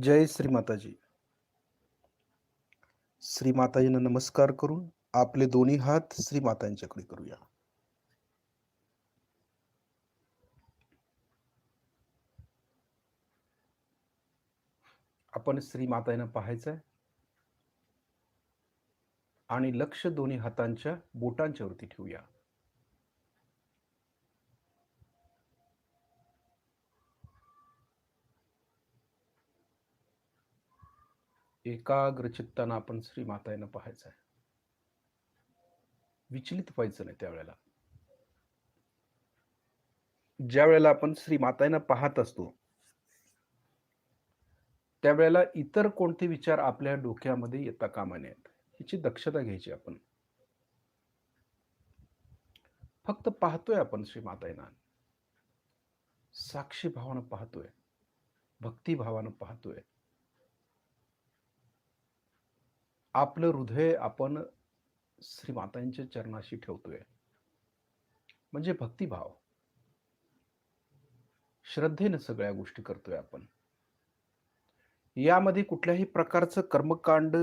जय श्री माताजी. श्री माताजींना नमस्कार करून आपले दोन्ही हात श्री मातांच्याकडे करूया. आपण श्री मातांना पाहायचंय आणि लक्ष दोन्ही हातांच्या बोटांच्या वरती ठेवूया. एकाग्र चित्तानं आपण श्री मातांना पाहायचंय. विचलित व्हायचं नाही त्यावेळेला. ज्या वेळेला आपण श्री मातांना पाहत असतो त्यावेळेला इतर कोणते विचार आपल्या डोक्यामध्ये येता कामा नयेत याची दक्षता घ्यायची आपण. फक्त पाहतोय आपण श्री मातांना, साक्षी भावानं पाहतोय, भक्ती भावानं पाहतोय. आपलं हृदय आपण श्री मातांच्या चरणाशी ठेवतोय, म्हणजे भक्तिभाव. श्रद्धेनं सगळ्या गोष्टी करतोय आपण. यामध्ये कुठल्याही प्रकारचं कर्मकांड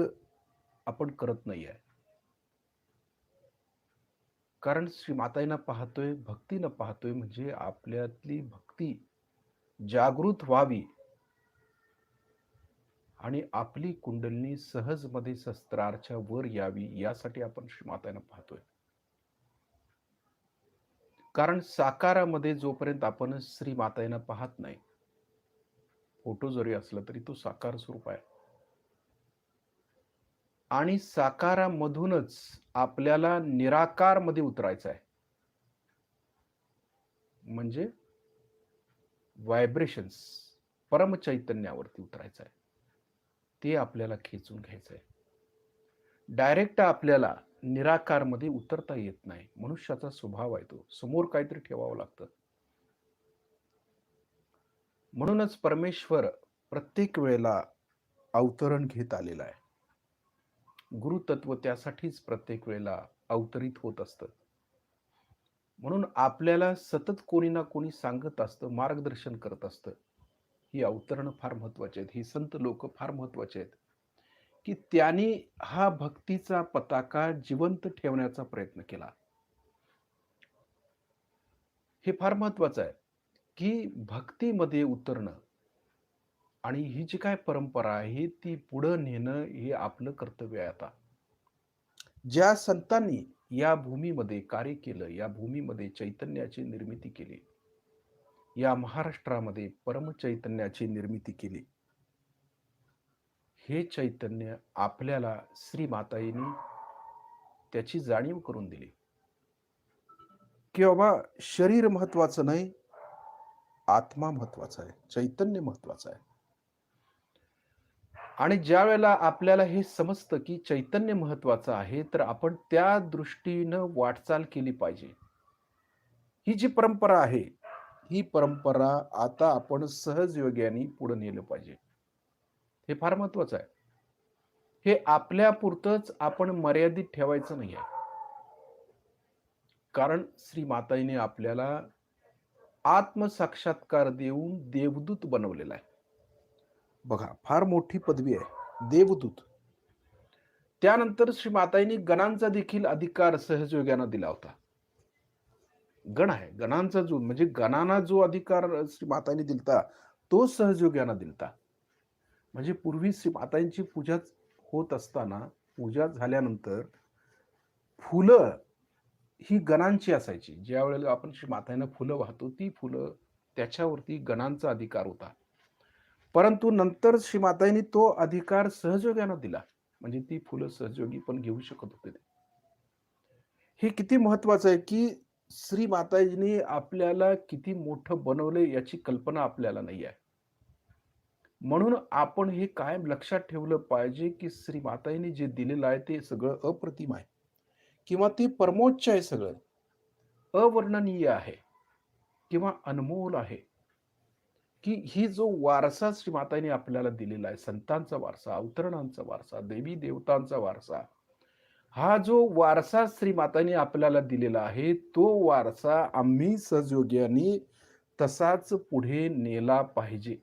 आपण करत नाहीये. कारण श्री मातांना पाहतोय, भक्तीनं पाहतोय, म्हणजे आपल्यातली भक्ती जागृत व्हावी आणि आपली कुंडलिनी सहजमध्ये शस्त्राच्या वर यावी यासाठी आपण श्री मातांना पाहतोय. कारण साकारामध्ये जोपर्यंत आपण श्री मातांना पाहत नाही, फोटो जरी असला तरी तो साकार स्वरूप आहे. आणि साकारामधूनच आपल्याला निराकार मध्ये उतरायचं आहे. म्हणजे व्हायब्रेशन्स परमचैतन्यावरती उतरायचं आहे. ते आपल्याला खेचून घ्यायचं आहे. डायरेक्ट आपल्याला निराकार मध्ये उतरता येत नाही. मनुष्याचा स्वभाव आहे तो. समोर काहीतरी ठेवावं लागतं. म्हणूनच परमेश्वर प्रत्येक वेळेला अवतरण घेत आलेला आहे. गुरुतत्व त्यासाठीच प्रत्येक वेळेला अवतरित होत असतं. म्हणून आपल्याला सतत कोणी ना कोणी सांगत असतं, मार्गदर्शन करत असतं. ही अवतरणं फार महत्वाची आहेत. ही संत लोक फार महत्वाचे आहेत, की त्यांनी हा भक्तीचा पताका जिवंत ठेवण्याचा प्रयत्न केला. हे फार महत्वाचं आहे, की भक्तीमध्ये उतरणं आणि ही जी काय परंपरा आहे ती पुढे नेणं हे आपलं कर्तव्य आहे. आता ज्या संतांनी या भूमीमध्ये कार्य केलं, या भूमीमध्ये चैतन्याची निर्मिती केली, या महाराष्ट्रामध्ये परमचैतन्याची निर्मिती केली, हे चैतन्य आपल्याला श्री मातांनी त्याची जाणीव करून दिली, की बाबा शरीर महत्वाचं नाही, आत्मा महत्वाचा आहे, चैतन्य महत्वाचं आहे. आणि ज्या वेळेला आपल्याला हे समजतं की चैतन्य महत्वाचं आहे, तर आपण त्या दृष्टीनं वाटचाल केली पाहिजे. ही जी परंपरा आहे, ही परंपरा आता आपण सहजयोग्याने पुढे नेलं पाहिजे. हे फार महत्वाचं आहे. हे आपल्यापुरतंच आपण मर्यादित ठेवायचं नाहीये. कारण श्री मातांनी आपल्याला आत्मसाक्षात्कार देऊन देवदूत बनवलेला आहे. बघा, फार मोठी पदवी आहे, देवदूत. त्यानंतर श्री मातांनी गणांचा देखील अधिकार सहजयोग्यानं दिला होता. गण आहे, गणांचा जो म्हणजे गणांना जो अधिकार श्री मातांनी दिलता, तो सहजयोग्यानं दिलता. म्हणजे पूर्वी श्री मातांची पूजा होत असताना, पूजा झाल्यानंतर फुलं ही गणांची असायची. ज्या वेळेला आपण श्री मातांना फुलं वाहतो, ती फुलं त्याच्यावरती गणांचा अधिकार होता. परंतु नंतर श्री मातांनी तो अधिकार सहजयोग्यानं दिला. म्हणजे ती फुलं सहजयोगी पण घेऊ शकत होते. हे किती महत्वाचं आहे, की श्री माताजींनी आपल्याला किती मोठं बनवलंय याची कल्पना आपल्याला नाही आहे. म्हणून आपण हे कायम लक्षात ठेवलं पाहिजे, की श्री माताजींनी जे दिलेलं आहे ते सगळं अप्रतिम आहे किंवा ते परमोच्च आहे, सगळं अवर्णनीय आहे किंवा अनमोल आहे. की ही जो वारसा श्री माताजींनी आपल्याला दिलेला आहे, संतांचा वारसा, अवतरणांचा वारसा, देवी देवतांचा वारसा, हा जो वारसा श्री मातांनी आपल्याला दिलेला आहे, तो वारसा आम्ही सहजयोग्याने तसाच पुढे नेला पाहिजे.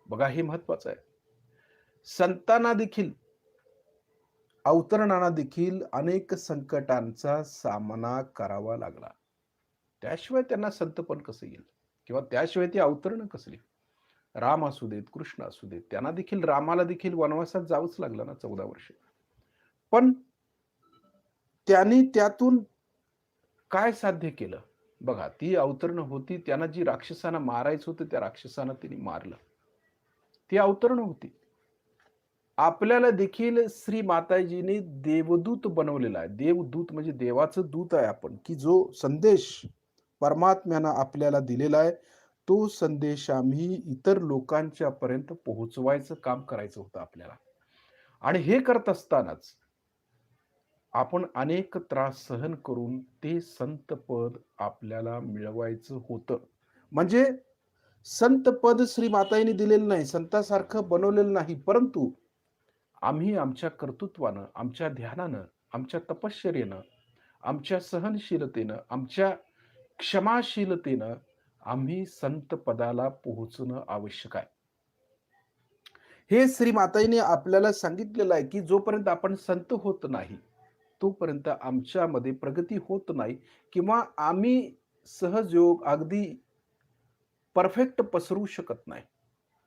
बघा हे महत्वाचं आहे. संतांना देखील, अवतरणांना देखील अनेक संकटांचा सामना करावा लागला. त्याशिवाय त्यांना संतपण कसं येईल? किंवा त्याशिवाय ती अवतरणं कसली? राम असू देत, कृष्ण असू देत, त्यांना देखील, रामाला देखील वनवासात जावंच लागलं ना 14 वर्ष. पण त्यांनी त्यातून काय साध्य केलं? बघा, ती अवतरणं होती. त्यांना जी राक्षसांना मारायचं होतं, त्या राक्षसांना त्यांनी मारलं. ती अवतरणं होती. आपल्याला देखील श्री माताजीने देवदूत बनवलेला आहे. देवदूत म्हणजे देवाचं दूत आहे आपण, की जो संदेश परमात्म्यानं आपल्याला दिलेला आहे, तो संदेश आम्ही इतर लोकांच्या पर्यंत पोहोचवायचं काम करायचं होतं आपल्याला. आणि हे करत असतानाच आपण अनेक त्रास सहन करून ते संतपद आपल्याला मिळवायचं होतं. म्हणजे संतपद श्री माताजींनी दिलेलं नाही, संतासारखं बनवलेलं नाही, परंतु आम्ही आमच्या कर्तृत्वानं, आमच्या ध्यानानं, आमच्या तपश्चर्येनं, आमच्या सहनशीलतेनं, आमच्या क्षमाशीलतेनं आम्ही संतपदाला पोहोचणं आवश्यक आहे. हे श्री माताजींनी आपल्याला सांगितलेलं आहे, की जोपर्यंत आपण संत होत नाही, तोपर्यंत आमच्यामध्ये प्रगती होत नाही किंवा आम्ही सहजयोग अगदी परफेक्ट पसरू शकत नाही.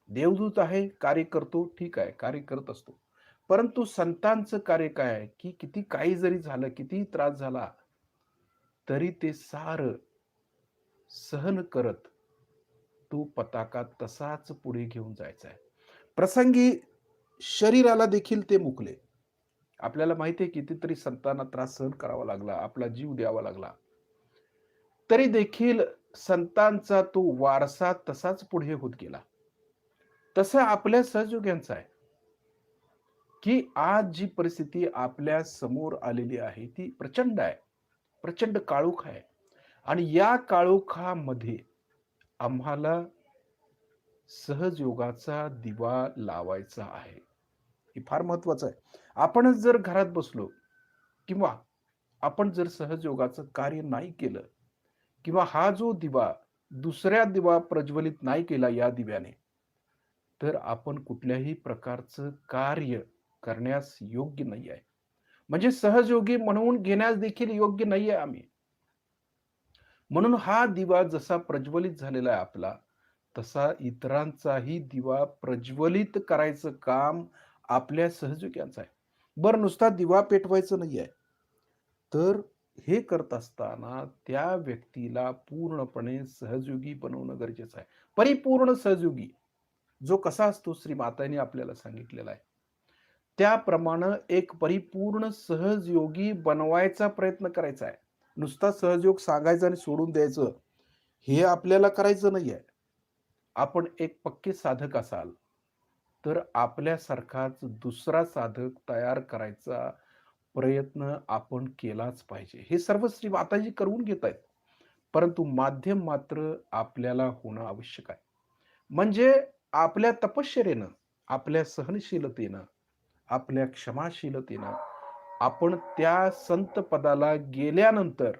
देवदूत आहे, कार्य करतो, ठीक आहे, कार्य करत असतो. परंतु संतांचं कार्य काय आहे, की किती काही जरी झालं, कितीही त्रास झाला, तरी ते सारं सहन करत तो पताका तसाच पुढे घेऊन जायचा आहे. प्रसंगी शरीराला देखील ते मुकले. आपल्याला माहिती आहे कितीतरी संतांना त्रास सहन करावा लागला, आपला जीव द्यावा लागला. तरी देखील संतांचा तो वारसा तसाच पुढे होत गेला. तसं आपल्या सहयोग्यांचं आहे, की आज जी परिस्थिती आपल्या समोर आलेली आहे, ती प्रचंड आहे. प्रचंड काळोख आहे. आणि या काळोखामध्ये आम्हाला सहजयोगाचा दिवा लावायचा आहे. हे फार महत्वाचं आहे. आपणच जर घरात बसलो किंवा आपण जर सहजयोगाचं कार्य नाही केलं किंवा हा जो दिवा दुसऱ्या दिवा प्रज्वलित नाही केला या दिव्याने, तर आपण कुठल्याही प्रकारचं कार्य करण्यास योग्य नाही आहे. म्हणजे सहजयोगी म्हणून घेण्यास देखील योग्य नाही आहे आम्ही. म्हणून हा दिवा जसा प्रज्वलित झालेला आहे आपला, तसा इतरांचाही दिवा प्रज्वलित करायचं काम आपल्या सहयोग्यांचं आहे. बरं नुसता दिवा पेटवायचं नाहीये. तर हे करत असताना त्या व्यक्तीला पूर्णपणे सहयोगी बनवणं गरजेचं आहे. परिपूर्ण सहयोगी जो कसा असतो श्री मातांनी आपल्याला सांगितलेला आहे. त्याप्रमाणे एक परिपूर्ण सहजयोगी बनवायचा प्रयत्न करायचा आहे. नुसता सहजयोग सांगायचा आणि सोडून द्यायचं, हे आपल्याला करायचं नाहीये. आपण एक पक्के साधक असाल, तर आपल्यासारखाच दुसरा साधक तयार करायचा प्रयत्न आपण केलाच पाहिजे. हे सर्व श्री माताजी करून घेत आहेत. परंतु माध्यम मात्र आपल्याला होणं आवश्यक आहे. म्हणजे आपल्या तपश्चर्येनं, आपल्या सहनशीलतेनं, आपल्या क्षमाशीलतेनं आपण त्या संत पदाला गेल्यानंतर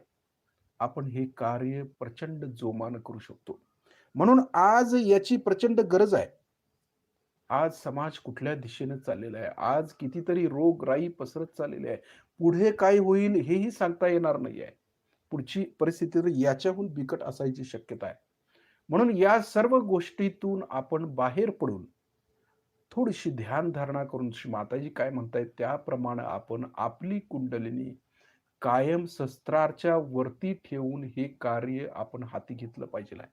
आपण हे कार्य प्रचंड जोमानं करू शकतो. म्हणून आज याची प्रचंड गरज आहे. आज समाज कुठल्या दिशेने चाललेला आहे. आज कितीतरी रोगराई पसरत चाललेली आहे. पुढे काय होईल हेही सांगता येणार नाही आहे. पुढची परिस्थिती तर याच्याहून बिकट असायची शक्यता आहे. म्हणून या सर्व गोष्टीतून आपण बाहेर पडून थोडीशी ध्यानधारणा करून माताजी काय म्हणतायत त्याप्रमाणे आपण आपली कुंडलिनी कायम शस्त्राच्या वरती ठेवून हे कार्य आपण हाती घेतलं पाहिजे आहे.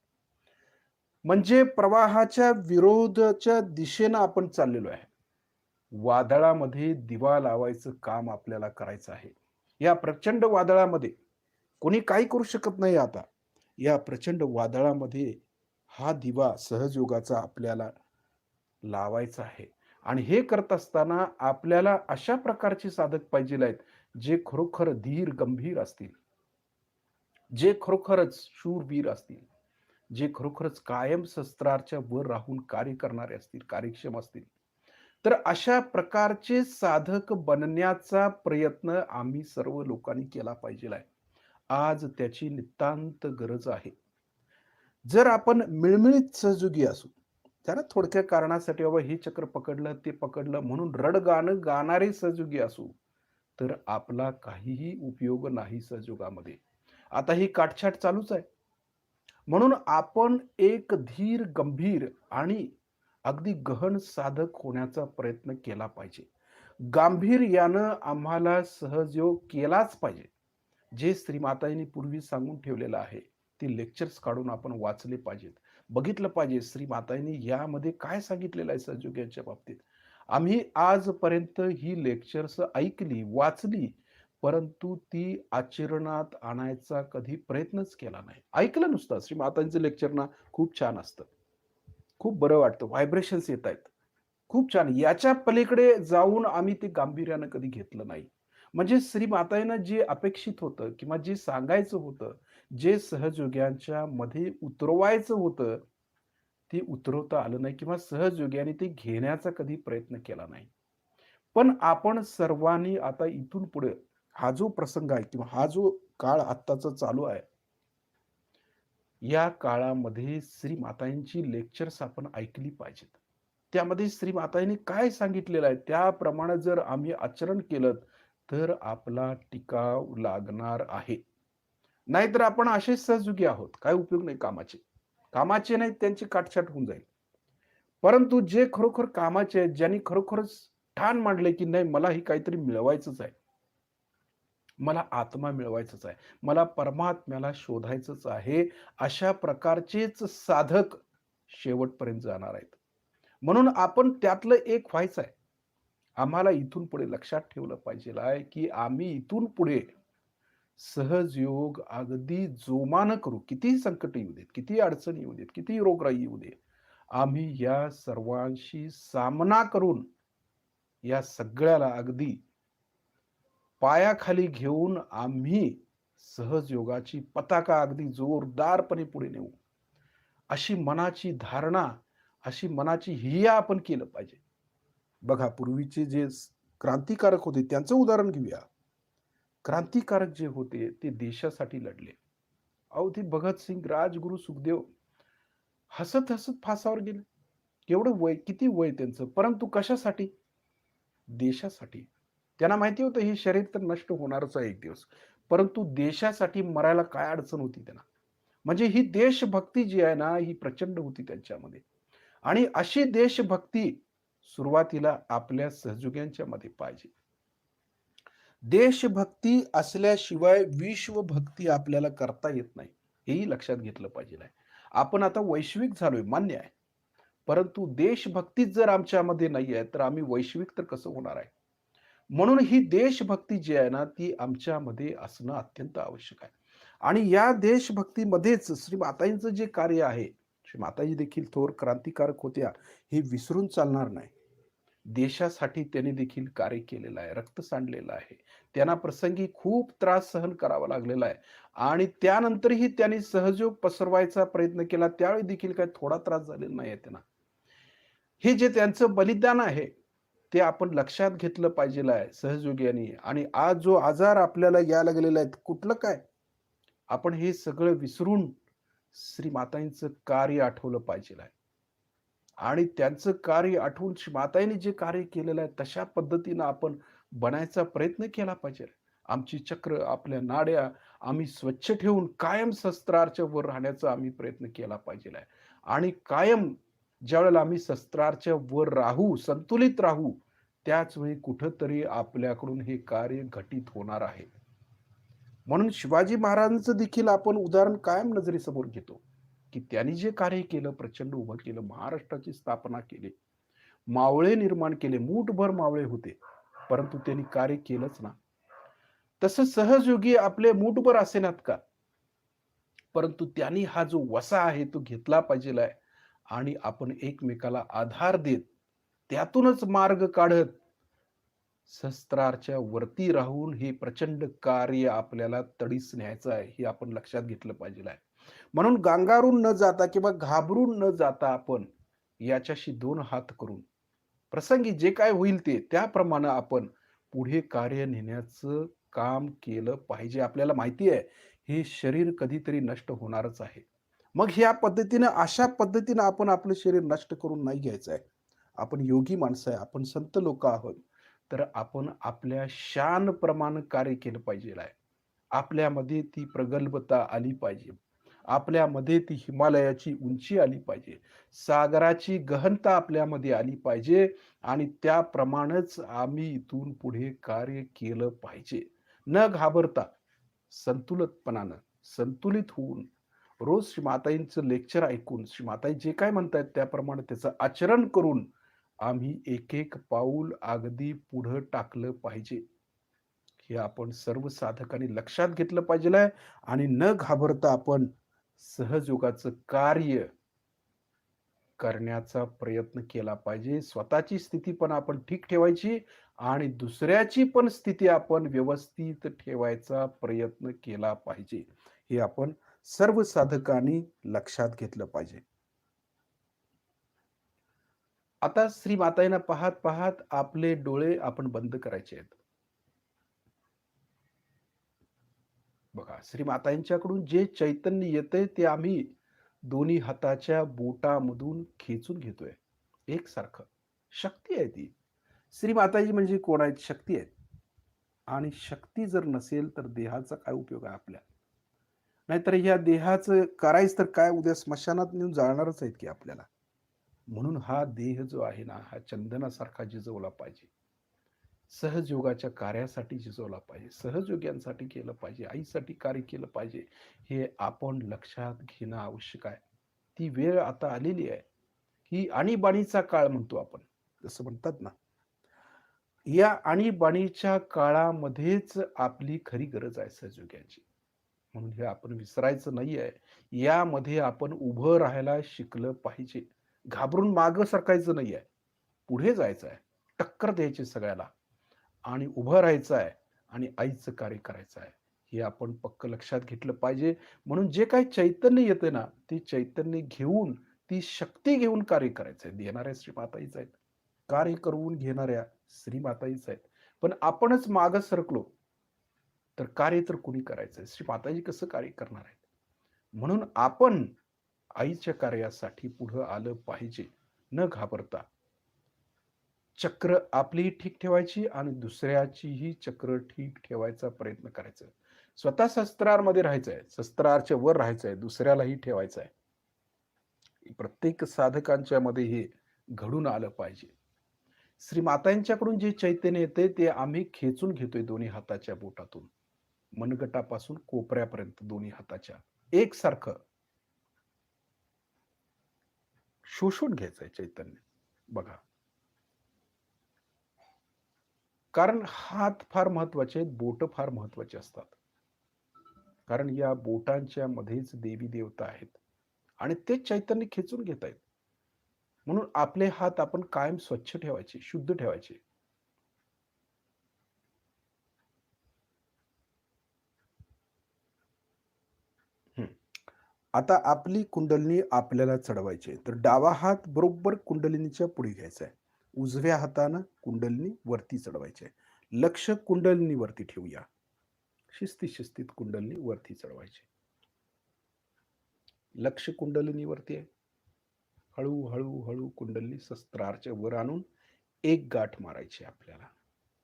म्हणजे प्रवाहाच्या विरोधाच्या दिशेनं आपण चाललेलो आहे. वादळामध्ये दिवा लावायचं काम आपल्याला करायचं आहे. या प्रचंड वादळामध्ये कोणी काही करू शकत नाही आता. या प्रचंड वादळामध्ये हा दिवा सहजयोगाचा आपल्याला लावायचा आहे. आणि हे करत असताना आपल्याला अशा प्रकारचे साधक पाहिजे आहेत, जे खरोखर धीर गंभीर असतील, जे खरोखरच शूरवीर असतील, जे खरोखरच कायम शस्त्राच्या वर राहून कार्य करणारे असतील, कार्यक्षम असतील. तर अशा प्रकारचे साधक बनण्याचा प्रयत्न आम्ही सर्व लोकांनी केला पाहिजे आहे. आज त्याची नितांत गरज आहे. जर आपण मिळमिळीत सहयोगी असू, त्याला थोडक्या कारणासाठी बाबा हे चक्र पकडलं, ते पकडलं म्हणून रडगाणं गाणारे सहयोगी असू, तर आपला काहीही उपयोग नाही सहयोगामध्ये. आता ही काटछाट चालूच आहे. म्हणून आपण एक धीर, गंभीर आणि अगदी गहन साधक होण्याचा प्रयत्न केला पाहिजे. गांभीर्यानं आम्हाला सहजयोग केलाच पाहिजे. जे श्रीमातांनी पूर्वी सांगून ठेवलेलं आहे, ते लेक्चर्स काढून आपण वाचले पाहिजेत. बघितलं पाहिजे श्रीमातांनी यामध्ये काय सांगितलेलं आहे सहयोगाच्या बाबतीत. आम्ही आजपर्यंत ही लेक्चर्स ऐकली, वाचली, परंतु ती आचरणात आणायचा कधी प्रयत्नच केला नाही. ऐकलं नुसतं. श्रीमातांचं लेक्चर ना खूप छान असतं. खूप बरं वाटतं. व्हायब्रेशन्स येतायत. खूप छान. याच्या पलीकडे जाऊन आम्ही ते गांभीर्यानं कधी घेतलं नाही. म्हणजे श्रीमातांना जे अपेक्षित होतं किंवा जे सांगायचं होतं, जे सहयोग्यांच्या मध्ये उतरवायचं होतं, ते उतरवता आलं नाही किंवा सहयोग्याने ते घेण्याचा कधी प्रयत्न केला नाही. पण आपण सर्वांनी आता इथून पुढे हा जो प्रसंग आहे किंवा हा जो काळ आत्ताचा चालू आहे, या काळामध्ये श्रीमातांची लेक्चर्स आपण ऐकली पाहिजेत. त्यामध्ये श्रीमातांनी काय सांगितलेलं आहे, त्याप्रमाणे जर आम्ही आचरण केलं, तर आपला टिकाव लागणार आहे. नाहीतर आपण असेच सहयोगी आहोत. काय उपयोग नाही कामाचे. कामाचे नाहीत त्यांची काटछाट होऊन जाईल. परंतु जे खरोखर कामाचे आहेत, ज्यांनी खरोखरच ठाण मांडले, की नाही मला हे काहीतरी मिळवायचंच आहे. मला आत्मा मिळवायचाच आहे. मला परमात्म्याला शोधायचंच आहे. अशा प्रकारचेच साधक शेवटपर्यंत जाणार आहेत. म्हणून आपण त्यातलं एक व्हायचं आहे. आम्हाला इथून पुढे लक्षात ठेवलं पाहिजे आहे, की आम्ही इथून पुढे सहजयोग अगदी जोमानं करू. कितीही संकट येऊ देत, कितीही अडचणी येऊ देत, कितीही रोगराई येऊ दे. आम्ही या सर्वांशी सामना करून या सगळ्याला अगदी पायाखाली घेऊन आम्ही सहजयोगाची पताका अगदी जोरदारपणे पुढे नेऊ. अशी मनाची धारणा, अशी मनाची हिया आपण केलं पाहिजे. बघा पूर्वीचे जे क्रांतिकारक होते त्यांचं उदाहरण घेऊया. क्रांतिकारक जे होते ते देशासाठी लढले. अहो ते भगतसिंग, राजगुरू, सुखदेव हसत-हसत फासावर गेले. केवढं वय, किती वय त्यांचं, परंतु कशासाठी? देशासाठी. त्यांना माहिती होतं हे शरीर तर नष्ट होणारच आहे एक दिवस. परंतु देशासाठी मरायला काय अडचण होती त्यांना? म्हणजे ही देशभक्ती जी आहे ना, ही प्रचंड होती त्यांच्यामध्ये. आणि अशी देशभक्ती सुरुवातीला आपल्या सहयोग्यांच्यामध्ये पाहिजे. देशभक्ती असल्याशिवाय विश्वभक्ती आपल्याला करता येत नाही. हेही लक्षात घेतलं पाहिजे आहे. आपण आता वैश्विक झालोय, मान्य आहे. परंतु देशभक्तीच जर आमच्यामध्ये नाही आहे, तर आम्ही वैश्विक तर कसं होणार आहे? म्हणून ही देशभक्ती जी आहे ना, ती आमच्यामध्ये असणं अत्यंत आवश्यक आहे. आणि या देशभक्तीमध्येच श्री माताजींचं जे कार्य आहे, श्री माताजी देखील थोर क्रांतिकारक होत्या, हे विसरून चालणार नाही. देशासाठी त्यांनी देखील कार्य केलेलं आहे, रक्त सांडलेलं आहे. त्यांना प्रसंगी खूप त्रास सहन करावा लागलेला आहे आणि त्यानंतरही त्यांनी सहजोग पसरवायचा प्रयत्न केला. त्यावेळी देखील काही थोडा त्रास झालेला नाहीये त्यांना. हे जे त्यांचं बलिदान आहे, ते आपण लक्षात घेतलं पाहिजेल आहे सहयोग्याने आणि आज जो आजार आपल्याला यायला लागलेला आहे, कुठलं काय? आपण हे सगळं विसरून श्रीमातांचं कार्य आठवलं पाहिजेल आहे. आणि त्यांचं कार्य आठवून माताईने जे कार्य केलेलं आहे तशा पद्धतीनं आपण बनायचा प्रयत्न केला पाहिजे. आमची चक्र, आपल्या नाड्या आम्ही स्वच्छ ठेवून कायम शस्त्राच्या वर राहण्याचा आम्ही प्रयत्न केला पाहिजे आहे. आणि कायम ज्यावेळेला आम्ही शस्त्राच्या वर राहू, संतुलित राहू, त्याच वेळी कुठेतरी आपल्याकडून हे कार्य घटित होणार आहे. म्हणून शिवाजी महाराजांचं देखील आपण उदाहरण कायम नजरेसमोर घेतो, की त्यांनी जे कार्य केलं, प्रचंड उभं केलं, महाराष्ट्राची स्थापना केली, मावळे निर्माण केले, मूठभर मावळे होते, परंतु त्यांनी कार्य केलंच ना. तसं सहजयोगी आपले मूठभर असेनात का? परंतु त्यांनी हा जो वसा आहे तो घेतला पाहिजेल आहे आणि आपण एकमेकाला आधार देत, त्यातूनच मार्ग काढत, शस्त्राच्या वरती राहून हे प्रचंड कार्य आपल्याला तडीस न्यायचं आहे, हे आपण लक्षात घेतलं पाहिजे आहे. म्हणून गांगारून न जाता किंवा घाबरून न जाता आपण याच्याशी दोन हात करून प्रसंगी जे काय होईल ते त्याप्रमाणे आपण पुढे कार्य नेण्याचं काम केलं पाहिजे. आपल्याला माहिती आहे, हे शरीर कधीतरी नष्ट होणारच आहे. मग ह्या पद्धतीनं, अशा पद्धतीनं आपण आपलं शरीर नष्ट करून नाही घ्यायचं आहे. आपण योगी माणसं आहे, आपण संत लोक आहोत. तर आपण आपल्या शान प्रमाण कार्य केलं पाहिजे आहे. आपल्यामध्ये ती प्रगल्भता आली पाहिजे. आपल्यामध्ये ती हिमालयाची उंची आली पाहिजे. सागराची गहनता आपल्यामध्ये आली पाहिजे आणि त्याप्रमाणेच आम्ही इथून पुढे कार्य केलं पाहिजे. न घाबरता संतुलितपणानं, संतुलित होऊन रोज श्री माताईंचं लेक्चर ऐकून, श्री माताई जे काय म्हणतायत त्याप्रमाणे त्याचं आचरण करून आम्ही एक-एक पाऊल अगदी पुढं टाकलं पाहिजे. हे आपण सर्व साधकांनी लक्षात घेतलं पाहिजे आहे आणि न घाबरता आपण सहजयोगाचं कार्य करण्याचा प्रयत्न केला पाहिजे. स्वतःची स्थिती पण आपण ठीक ठेवायची आणि दुसऱ्याची पण स्थिती आपण व्यवस्थित ठेवायचा प्रयत्न केला पाहिजे. हे आपण सर्व साधकांनी लक्षात घेतलं पाहिजे. आता श्री माताईंना पाहत आपले डोळे आपण बंद करायचे आहेत. बघा, श्री माताईंच्याकडून जे चैतन्य येतंय ते आम्ही दोन्ही हाताच्या बोटामधून खेचून घेतोय. एकसारखं. शक्ती आहे ती. श्री माताजी म्हणजे कोण आहेत? शक्ती आहेत. आणि शक्ती जर नसेल तर देहाचा काय उपयोग आहे आपल्या? नाहीतर ह्या देहाचं करायचं तर काय, उद्या स्मशानात नेऊन जाळणारच आहेत की आपल्याला. म्हणून हा देह जो आहे ना, हा चंदनासारखा झिजवला पाहिजे. सहजयोगाच्या कार्यासाठी झिजवला पाहिजे. सहजयोग्यांसाठी केलं पाहिजे. आईसाठी कार्य केलं पाहिजे. हे आपण लक्षात घेणं आवश्यक आहे. ती वेळ आता आलेली आहे. ही आणीबाणीचा काळ म्हणतो आपण. जसं म्हणतात ना, या आणीबाणीच्या काळामध्येच आपली खरी गरज आहे सहजयोग्याची. म्हणून हे आपण विसरायचं नाही आहे. यामध्ये आपण उभं राहायला शिकलं पाहिजे. घाबरून मागं सरकायचं नाही आहे. पुढे जायचं आहे. टक्कर द्यायची सगळ्याला आणि उभं राहायचं आहे आणि आईचं कार्य करायचं आहे. हे आपण पक्क लक्षात घेतलं पाहिजे. म्हणून जे काही चैतन्य येतं ना, ते चैतन्य घेऊन, ती शक्ती घेऊन कार्य करायचं आहे. देणाऱ्या श्रीमाताईच आहेत. कार्य करून घेणाऱ्या श्रीमाताईच आहेत. पण आपणच मागं सरकलो, तर कार्य तर कुणी करायचंय? श्री माताजी कसं कार्य करणार आहेत? म्हणून आपण आईच्या कार्यासाठी पुढं आलं पाहिजे, न घाबरता. चक्र आपलीही ठीक ठेवायची आणि दुसऱ्याचीही चक्र ठीक ठेवायचा प्रयत्न करायचा. स्वतः शस्त्रारमध्ये राहायचंय, शस्त्रारच्या वर राहायचंय, दुसऱ्यालाही ठेवायचं आहे. प्रत्येक साधकांच्या मध्ये हे घडून आलं पाहिजे. श्री मातांच्याकडून जे चैतन्य येते ते आम्ही खेचून घेतोय दोन्ही हाताच्या बोटातून. मनगटापासून कोपऱ्यापर्यंत दोन्ही हाताच्या. एकसारखं शोषून घ्यायचंय चैतन्य. बघा. कारण हात फार महत्वाचे आहेत, बोटं फार महत्वाचे असतात. कारण या बोटांच्या मध्येच देवी देवता आहेत आणि तेच चैतन्य खेचून घेत आहेत. म्हणून आपले हात आपण कायम स्वच्छ ठेवायचे, शुद्ध ठेवायचे. हं. आता आपली कुंडलिनी आपल्याला चढवायची, तर डावा हात बरोबर कुंडलिनीच्या पुढे घ्यायचा आहे. उजव्या हातानं कुंडलिनी वरती चढवायची आहे. लक्ष कुंडलिनीवरती ठेवूया. शिस्तीत कुंडलिनी वरती चढवायची. लक्ष कुंडलिनीवरती आहे. हळू कुंडलिनी शस्त्रारच्या वर आणून एक गाठ मारायची आपल्याला.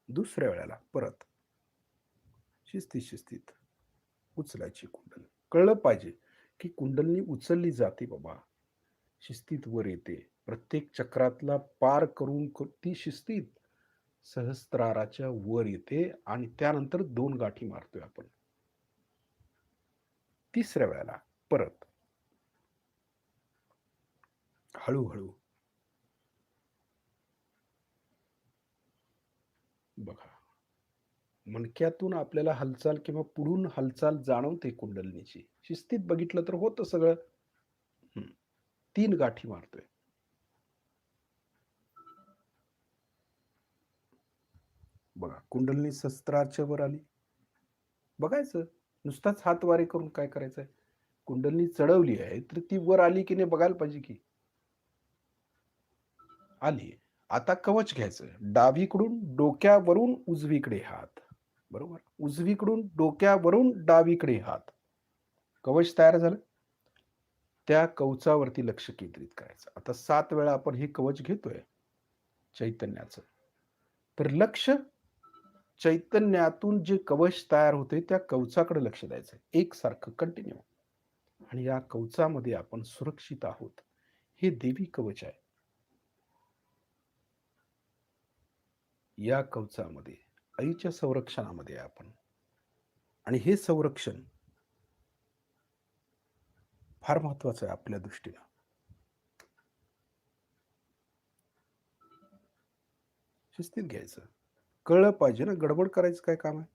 दुसऱ्या वेळेला परत शिस्तीत उचलायची कुंडली. कळलं पाहिजे की कुंडलिनी उचलली जाते बाबा. शिस्तीत वर येते. प्रत्येक चक्रातला पार करून ती शिस्तीत सहस्त्राराच्या वर येते आणि त्यानंतर 2 गाठी मारतोय आपण. तिसऱ्या वेळेला परत हळू बघा. मणक्यातून आपल्याला हालचाल किंवा पुढून हालचाल जाणवते कुंडलिनीची. शिस्तीत बघितलं तर होतं सगळं. 3 गाठी मारतोय. बघा, कुंडलिनी शस्त्राच्या वर आली. बघायचं. नुसताच हात वारे करून काय करायचंय? कुंडलिनी चढवली आहे, तर ती वर आली की नाही बघायला पाहिजे की. आली. आता कवच घ्यायचं. डावीकडून डोक्यावरून उजवीकडे हात. बरोबर? उजवीकडून डोक्यावरून डावीकडे हात. कवच तयार झालं. त्या कवचावरती लक्ष केंद्रित करायचं. आता 7 वेळा आपण हे कवच घेतोय चैतन्याचं. तर लक्ष चैतन्यातून जे कवच तयार होते त्या कवचाकडे लक्ष द्यायचं एकसारखं कंटिन्यू. आणि या कवचामध्ये आपण सुरक्षित आहोत. हे देवी कवच आहे. या कवचामध्ये आईच्या संरक्षणामध्ये आहे आपण. आणि हे संरक्षण फार महत्वाचं आहे आपल्या दृष्टीनं. शिस्तीत घ्यायचं. कळलं पाहिजे ना, गडबड करायचं काय काम आहे?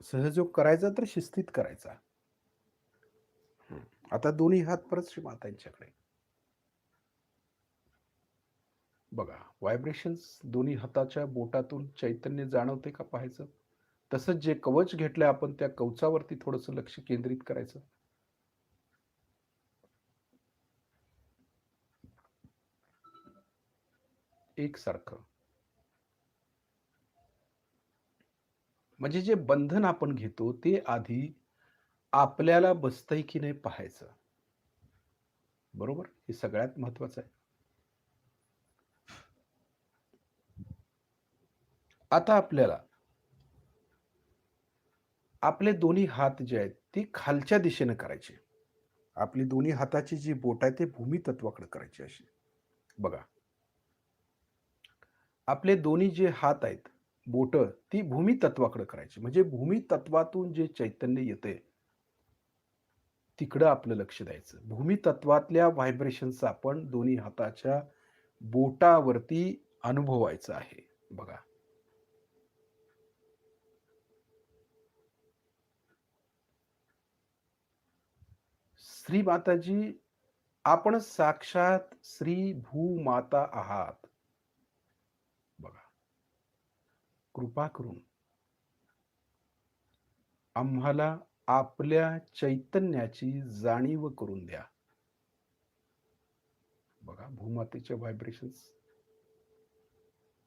सहयोग करायचा तर शिस्तीत करायचा. आता दोन्ही हात परत श्री मातांच्याकडे. बघा, व्हायब्रेशन्स दोन्ही हाताच्या बोटातून चैतन्य जाणवते का पाहायचं. तसंच जे कवच घेतलंय आपण त्या कवचावरती थोडंसं लक्ष केंद्रित करायचं. एकसारखं. म्हणजे जे बंधन आपण घेतो ते आधी आपल्याला बसतंय की नाही पाहायचं. बरोबर? हे सगळ्यात महत्वाचं आहे. आता आपल्याला आपले दोन्ही हात जे आहेत ते खालच्या दिशेनं करायचे. आपली दोन्ही हाताची जी बोट आहे ते भूमी तत्वाकडे करायची अशी. बघा. आपले दोन्ही जे हात आहेत, बोट ती भूमी तत्वाकडे करायची. म्हणजे भूमी तत्वातून जे चैतन्य येते तिकडं आपलं लक्ष द्यायचं. भूमी तत्वातल्या व्हायब्रेशनचा आपण दोन्ही हाताच्या बोटावरती अनुभवायचं आहे. बघा. श्री माताजी, आपण साक्षात श्री भूमाता आहात. बघा. कृपा करून आम्हाला आपल्या चैतन्याची जाणीव करून द्या. बघा, भूमातेचे व्हायब्रेशन्स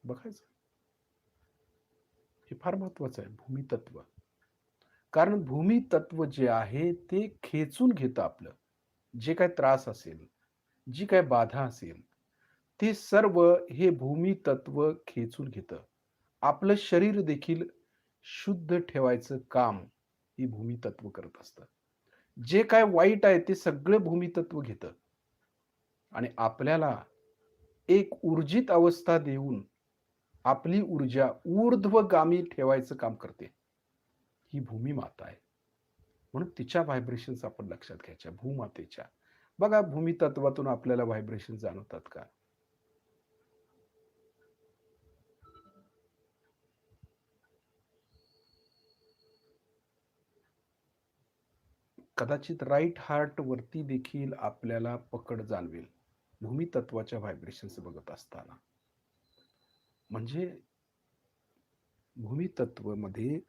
बघायचं. हे फार महत्वाचं आहे, भूमी तत्व. कारण भूमी तत्व जे आहे ते खेचून घेतं आपलं. जे काही त्रास असेल, जी काही बाधा असेल, ते सर्व हे भूमी तत्व खेचून घेतं. आपलं शरीर देखील शुद्ध ठेवायचं काम ही भूमी तत्व करत असतं. जे काय वाईट आहे ते सगळं भूमी तत्व घेतं आणि आपल्याला एक ऊर्जित अवस्था देऊन आपली ऊर्जा ऊर्ध्वगामी ठेवायचं काम करते. ही भूमी माता आहे. म्हणून तिच्या व्हायब्रेशन्स आपण लक्षात घ्यायच्या, भूमातेच्या. बघा, भूमी तत्वातून आपल्याला व्हायब्रेशन जाणवतात का? कदाचित राईट हार्ट वरती देखील आपल्याला पकड जाणवेल भूमी तत्वाच्या व्हायब्रेशन्स बघत असताना. म्हणजे भूमी तत्व मध्ये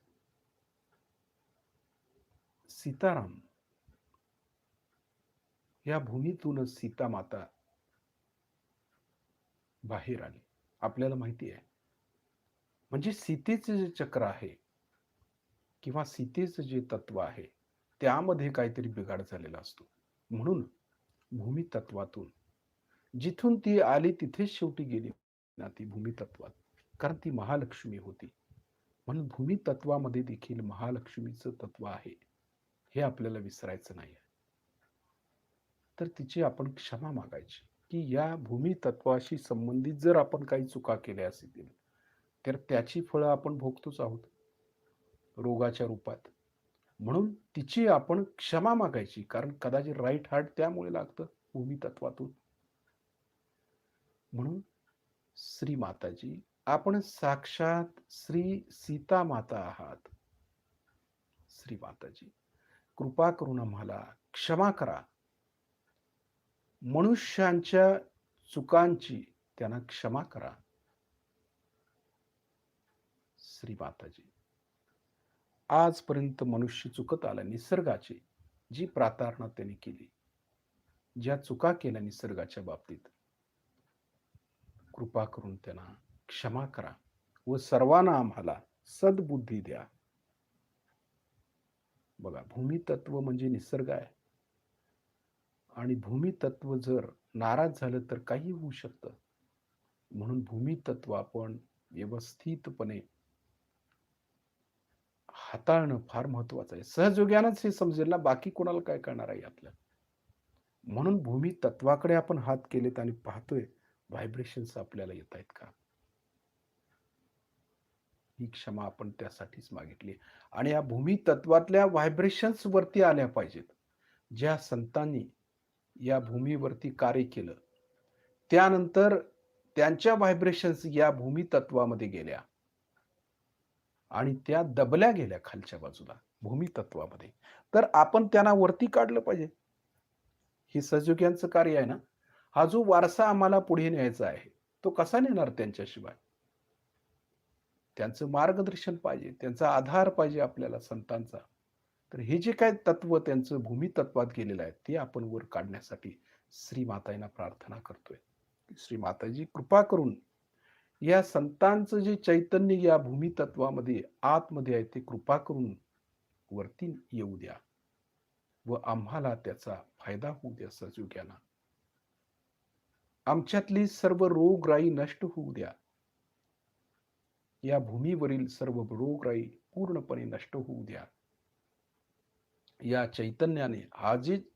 सीताराम या भूमीतूनच सीता माता बाहेर आली. आपल्याला माहिती आहे. म्हणजे सीतेचे जे चक्र आहे किंवा सीतेचं जे तत्व आहे त्यामध्ये काहीतरी बिघाड झालेला असतो. म्हणून भूमी तत्वातून जिथून ती आली तिथेच शेवटी गेली ना ती भूमी तत्वात. कारण ती महालक्ष्मी होती. म्हणून भूमी तत्वामध्ये देखील महालक्ष्मीचं तत्व आहे. हे आपल्याला विसरायचं नाही. तर तिची आपण क्षमा मागायची की या भूमी तत्वाशी संबंधित जर आपण काही चुका केल्या असतील तर त्याची फळं आपण भोगतोच आहोत रोगाच्या रूपात. म्हणून तिची आपण क्षमा मागायची. कारण कदाचित राईट हार्ट त्यामुळे लागतं भूमी तत्वातून. म्हणून श्री माताजी, आपण साक्षात श्री सीता माता आहात. श्री माताजी, कृपा करून आम्हाला क्षमा करा. मनुष्यांच्या चुकांची त्यांना क्षमा करा. श्री माताजी, आजपर्यंत मनुष्य चुकत आला निसर्गाची जी प्रार्थना त्यांनी केली, ज्या चुका केल्या निसर्गाच्या बाबतीत, कृपा करून त्यांना क्षमा करा व सर्वांना आम्हाला सद्बुद्धी द्या. बघा, भूमितत्व म्हणजे निसर्ग आहे आणि भूमितत्व जर नाराज झालं तर काही होऊ शकतं. म्हणून भूमितत्व आपण व्यवस्थितपणे हाताळणं फार महत्वाचं आहे. सहजयोग्यानंच हे समजेल ना, बाकी कोणाला काय कळणार आहे यातलं. म्हणून भूमितत्वाकडे आपण हात केलेत आणि पाहतोय व्हायब्रेशन्स आपल्याला येत आहेत का? ही क्षमा आपण त्यासाठीच मागितली आणि या भूमितत्वातल्या व्हायब्रेशन्स वरती आल्या पाहिजेत. ज्या संतांनी या भूमीवरती कार्य केलं, त्यानंतर त्यांच्या व्हायब्रेशन्स या भूमितत्वामध्ये गेल्या आणि त्या दबल्या गेल्या खालच्या बाजूला भूमितत्वामध्ये. तर आपण त्यांना वरती काढलं पाहिजे. हे सहयोग्यांचं कार्य आहे ना. हा जो वारसा आम्हाला पुढे न्यायचा आहे, तो कसा नेणार त्यांच्याशिवाय? त्यांचं मार्गदर्शन पाहिजे, त्यांचा आधार पाहिजे आपल्याला संतांचा. तर हे जे काही तत्व त्यांचं भूमितत्वात गेलेलं आहे, ते आपण वर काढण्यासाठी श्री मातांना प्रार्थना करतोय. श्री माताजी कृपा करून या संतांचं जे चैतन्य या भूमितत्वामध्ये आतमध्ये आहे, ते कृपा करून वरती येऊ द्या व आम्हाला त्याचा फायदा होऊ द्या सहयोग्याला. आमच्यातली सर्व रोगराई नष्ट होऊ द्या. या भूमीवरील सर्व रोगराई पूर्णपणे नष्ट होऊ द्या. या चैतन्याने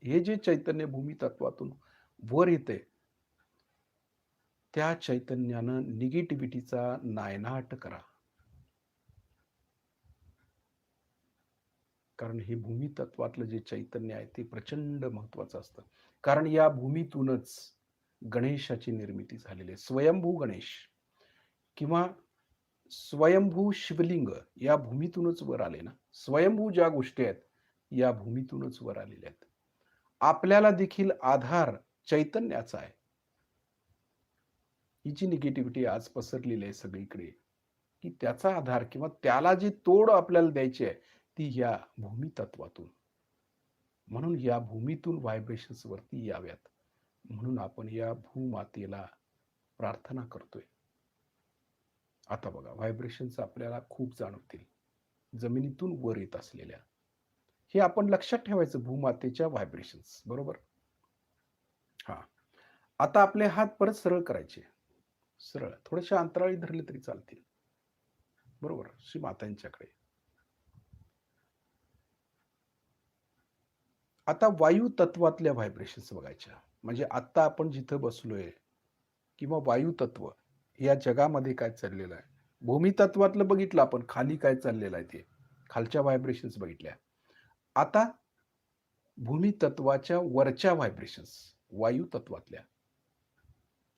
हे जे चैतन्य भूमितत्वातून वर येते, त्या चैतन्यानं निगेटिव्हिटीचा नायनाट करा. कारण हे भूमितत्वातलं जे चैतन्य आहे ते प्रचंड महत्वाचं असतं. कारण या भूमीतूनच गणेशाची निर्मिती झालेली आहे. स्वयंभू गणेश किंवा स्वयंभू शिवलिंग या भूमीतूनच वर आले ना. स्वयंभू ज्या गोष्टी आहेत या भूमीतूनच वर आलेल्या आहेत. आपल्याला देखील आधार चैतन्याचा आहे. ही जी निगेटिव्हिटी आज पसरलेली आहे सगळीकडे, की त्याचा आधार किंवा त्याला जी तोड आपल्याला द्यायची आहे ती या भूमितत्वातून. म्हणून या भूमीतून व्हायब्रेशन्स वरती याव्यात. म्हणून आपण या भूमातेला प्रार्थना करतोय. आता बघा, व्हायब्रेशन्स आपल्याला खूप जाणवतील. जमिनीतून वर येत असलेल्या. हे आपण लक्षात ठेवायचं भूमातेच्या व्हायब्रेशन्स, बरोबर? हां. आता आपले हात परत सरळ करायचे. सरळ. थोडेसे अंतराळी धरले तरी चालतील. बरोबर? श्री मातांच्याकडे. आता वायू तत्वातल्या व्हायब्रेशन्स बघायच्या. म्हणजे आत्ता आपण जिथं बसलोय किंवा वायू तत्व या जगामध्ये काय चाललेलं आहे. भूमी तत्वातलं बघितलं आपण, खाली काय चाललेलं आहे ते. खालच्या व्हायब्रेशन्स बघितल्या. आता भूमी तत्वाच्या वरच्या व्हायब्रेशन्स, वायू तत्वातल्या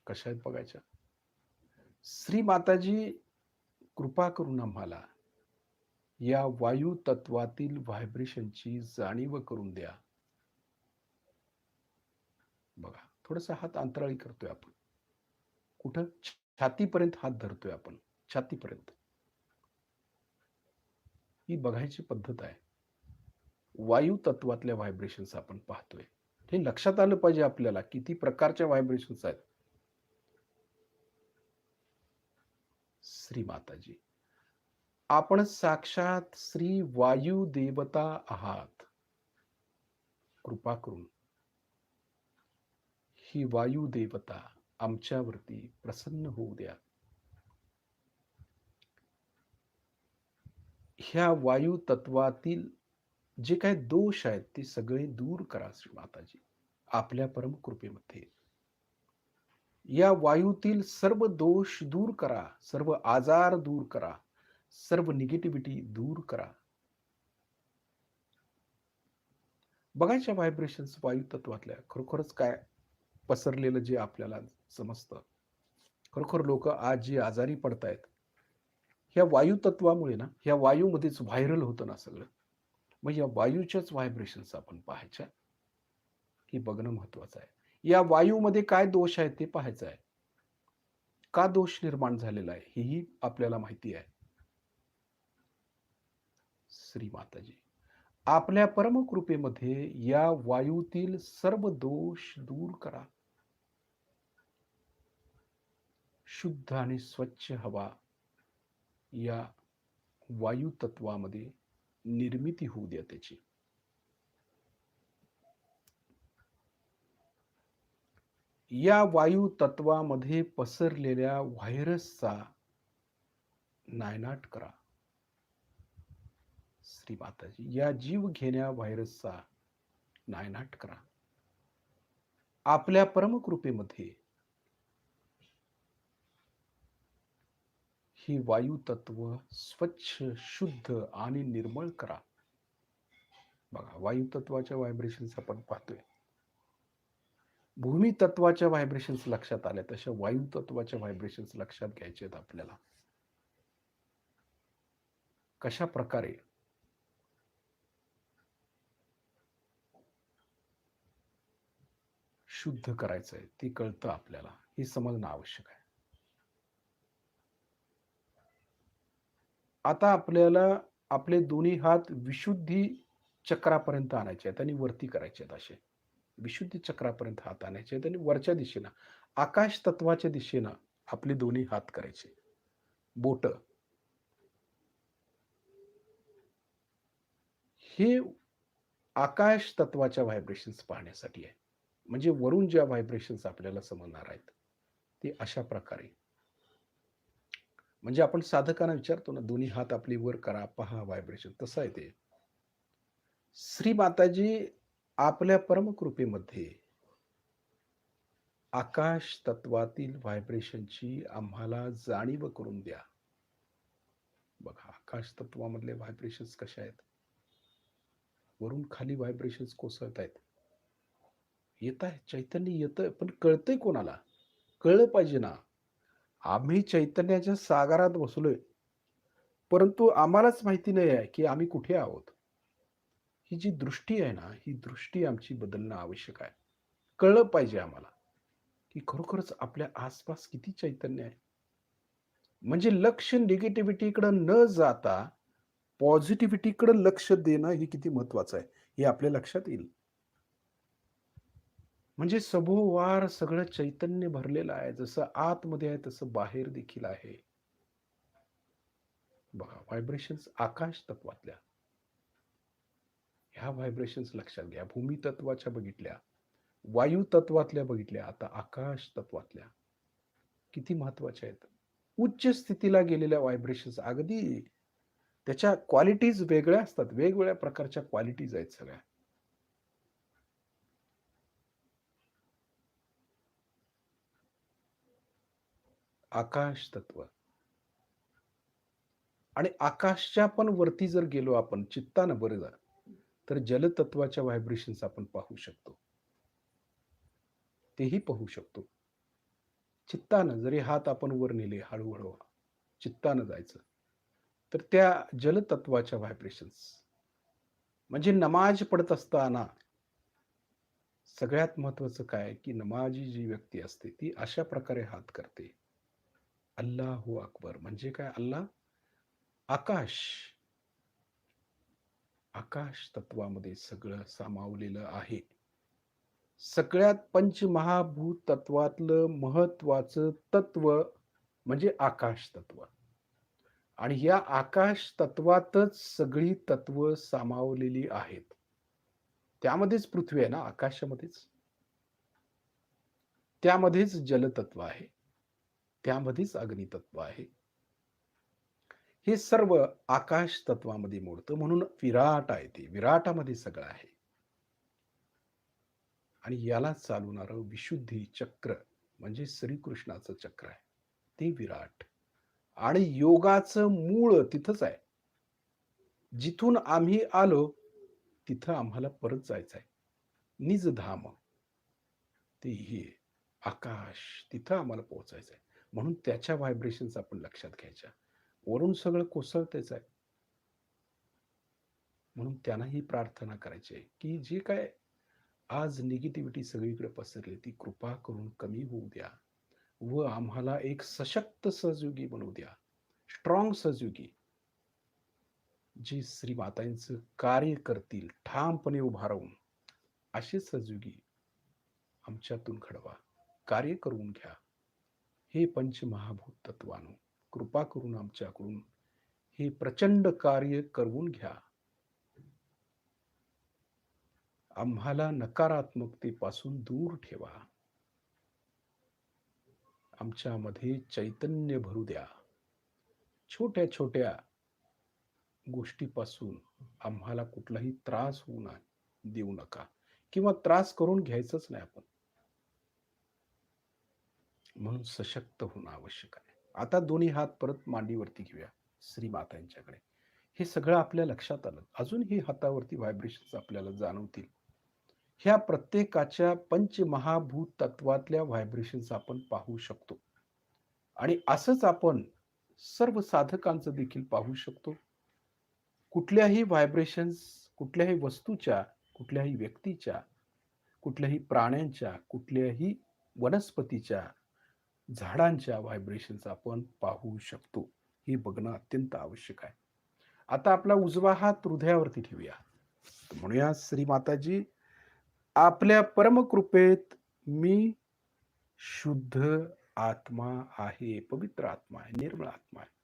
कशा आहेत बघायच्या. श्री माताजी कृपा करून आम्हाला या वायू तत्वातील व्हायब्रेशनची जाणीव करून द्या. बघा, थोडासा हात अंतराळी करतोय आपण. कुठं? छातीपर्यंत हात धरतोय आपण. छातीपर्यंत. ही बघायची पद्धत आहे. वायू तत्वातल्या व्हायब्रेशन्स आपण पाहतोय. हे लक्षात आलं पाहिजे आपल्याला किती प्रकारच्या व्हायब्रेशन्स आहेत. श्री माताजी, आपण साक्षात श्री वायू देवता आहात. कृपा करून ही वायू देवता आमच्यावरती प्रसन्न होऊ द्या. ह्या वायू तत्वातील जे काही दोष आहेत ते सगळे दूर करा श्री माताजी आपल्या परम कृपेमध्ये. या वायूतील सर्व दोष दूर करा, सर्व आजार दूर करा, सर्व निगेटिव्हिटी दूर करा. बघायच्या व्हायब्रेशन्स वायू तत्वातल्या खरोखरच काय पसरलेलं जे आपल्याला समजतं. खरोखर लोक आज जी आजारी पडतायत ह्या वायू तत्वामुळे ना, ह्या वायूमध्येच व्हायरल होतं ना सगळं. मग या वायूच्याच व्हायब्रेशन्स आपण पाहायच्या, की बघणं महत्वाचं आहे. या वायूमध्ये काय दोष आहेत ते पाहायचं आहे. का दोष निर्माण झालेला आहे हेही आपल्याला माहिती आहे. श्री माताजी, आपल्या परमकृपेमध्ये या वायूतील सर्व दोष दूर करा. शुद्ध आणि स्वच्छ हवा या वायू तत्वामध्ये निर्मिती होऊ द्या त्याची. या वायू तत्वामध्ये पसरलेल्या व्हायरसचा नायनाट करा. श्री माताजी, या जीव घेण्या व्हायरसचा नायनाट करा. आपल्या परमकृपेमध्ये ही वायू तत्व स्वच्छ, शुद्ध आणि निर्मळ करा. बघा, वायू तत्वाच्या व्हायब्रेशन्स आपण पाहतोय. भूमी तत्वाच्या व्हायब्रेशन्स लक्षात आल्या, तशा वायू तत्वाच्या व्हायब्रेशन्स लक्षात घ्यायचे आहेत आपल्याला. कशा प्रकारे शुद्ध करायचंय ते कळतं आपल्याला, हे समजणं आवश्यक आहे. आता आपल्याला आपले दोन्ही हात विशुद्धी चक्रापर्यंत आणायचे आहेत आणि वरती करायचे आहेत. असे विशुद्धी चक्रापर्यंत हात आणायचे आहेत आणि वरच्या दिशेनं, आकाश तत्वाच्या दिशेनं आपले दोन्ही हात करायचे. बोट हे आकाश तत्वाच्या व्हायब्रेशन्स पाहण्यासाठी आहे. म्हणजे वरून ज्या व्हायब्रेशन्स आपल्याला समजणार आहेत ते अशा प्रकारे. म्हणजे आपण साधकांना विचारतो ना, दोन्ही हात आपली वर करा, पहा व्हायब्रेशन, तसं आहे ते. श्री माताजी, आपल्या परमकृपेमध्ये आकाश तत्वातील व्हायब्रेशनची आम्हाला जाणीव करून द्या. बघा, आकाश तत्वामधले व्हायब्रेशन्स कशा आहेत. वरून खाली व्हायब्रेशन्स कोसळत आहेत, येत आहे, चैतन्य येतं, पण कळतंय कोणाला? कळलं पाहिजे ना. आम्ही चैतन्याच्या सागरात बसलोय, परंतु आम्हालाच माहिती नाही आहे की आम्ही कुठे आहोत. ही जी दृष्टी आहे ना, ही दृष्टी आमची बदलणं आवश्यक आहे. कळलं पाहिजे आम्हाला की खरोखरच आपल्या आसपास किती चैतन्य आहे. म्हणजे लक्ष निगेटिव्हिटीकडे न जाता पॉझिटिव्हिटीकडे लक्ष देणं हे किती महत्वाचं आहे, हे आपल्या लक्षात येईल. म्हणजे सभोवार सगळं चैतन्य भरलेलं आहे. जसं आतमध्ये आहे तसं बाहेर देखील आहे. बघा, व्हायब्रेशन्स आकाश तत्वातल्या, ह्या व्हायब्रेशन्स लक्षात घ्या. भूमी तत्वाच्या बघितल्या, वायू तत्वातल्या बघितल्या, आता आकाश तत्वातल्या किती महत्वाच्या आहेत. उच्च स्थितीला गेलेल्या व्हायब्रेशन्स अगदी त्याच्या क्वालिटीज वेगळ्या असतात. वेगवेगळ्या प्रकारच्या क्वालिटीज आहेत सगळ्या. आकाश तत्व आणि आकाशच्या पण वरती जर गेलो आपण चित्तानं बरं, तर जलतत्वाच्या व्हायब्रेशन्स आपण पाहू शकतो. तेही पाहू शकतो. चित्तानं जरी हात आपण वर नेले, हळूहळू चित्तानं जायचं, तर त्या जलतत्वाच्या व्हायब्रेशन्स, म्हणजे नमाज पडत असताना सगळ्यात महत्वाचं काय की नमाजी जी व्यक्ती असते ती अशा प्रकारे हात करते. अल्लाहू अकबर म्हणजे काय? अल्लाह आकाश. आकाश तत्वामध्ये सगळं सामावलेलं आहे. सगळ्यात पंचमहाभूत तत्वातलं महत्वाचं तत्व म्हणजे आकाश तत्व. आणि या आकाश तत्वातच सगळी तत्व सामावलेली आहेत. त्यामध्येच पृथ्वी आहे ना, आकाशामध्येच. त्यामध्येच जलतत्व आहे, त्यामध्येच अग्नितत्व आहे. हे सर्व आकाश तत्वामध्ये मोडतं, म्हणून विराट आहे. ते विराटामध्ये सगळं आहे. आणि याला चालवणारं विशुद्धी चक्र म्हणजे श्रीकृष्णाचं चक्र आहे, ते विराट. आणि योगाचं मूळ तिथंच आहे. जिथून आम्ही आलो तिथं आम्हाला परत जायचं आहे. निजधाम, ते हे आकाश, तिथं आम्हाला पोहोचायचं आहे. म्हणून त्याच्या व्हायब्रेशन्स आपण लक्षात घ्यायच्या. वरून सगळं कोसळतेच आहे. म्हणून त्यांनाही प्रार्थना करायची आहे की जे काय आज निगेटिव्हिटी सगळीकडे पसरली ती कृपा करून कमी होऊ द्या व आम्हाला एक सशक्त सहयोगी बनवू द्या. स्ट्रॉंग सहयोगी, जे श्री मातांचं कार्य करतील, ठामपणे उभा राहून असे सहयोगी आमच्यातून घडवा, कार्य करून घ्या. हे पंचमहाभूत तत्वानो, कृपा करून आमच्याकडून हे प्रचंड कार्य करवून घ्या. आम्हाला नकारात्मकतेपासून दूर ठेवा. आमच्यामध्ये चैतन्य भरू द्या. छोट्या छोट्या गोष्टीपासून आम्हाला कुठलाही त्रास देऊ नका किंवा त्रास करून घ्यायचंच नाही आपण. म्हणून सशक्त होणं आवश्यक आहे. आता दोन्ही हात परत मांडीवरती घेऊया श्री मातांच्याकडे. हे सगळं आपल्या लक्षात आलं. अजूनही हातावरती व्हायब्रेशन्स आपल्याला जाणवतील. ह्या प्रत्येकाच्या पंचमहाभूत तत्वातल्या व्हायब्रेशन्स आपण पाहू शकतो. आणि असंच आपण सर्व साधकांचं देखील पाहू शकतो. कुठल्याही व्हायब्रेशन्स, कुठल्याही वस्तूच्या, कुठल्याही व्यक्तीच्या, कुठल्याही प्राण्यांच्या, कुठल्याही वनस्पतीच्या, झाडांच्या व्हायब्रेशन्स आपण पाहू शकतो. हे बघणं अत्यंत आवश्यक आहे. आता आपला उजवा हात हृदयावरती ठेवूया. म्हणूया श्री माताजी, आपल्या परमकृपेत मी शुद्ध आत्मा आहे, पवित्र आत्मा आहे, निर्मळ आत्मा आहे.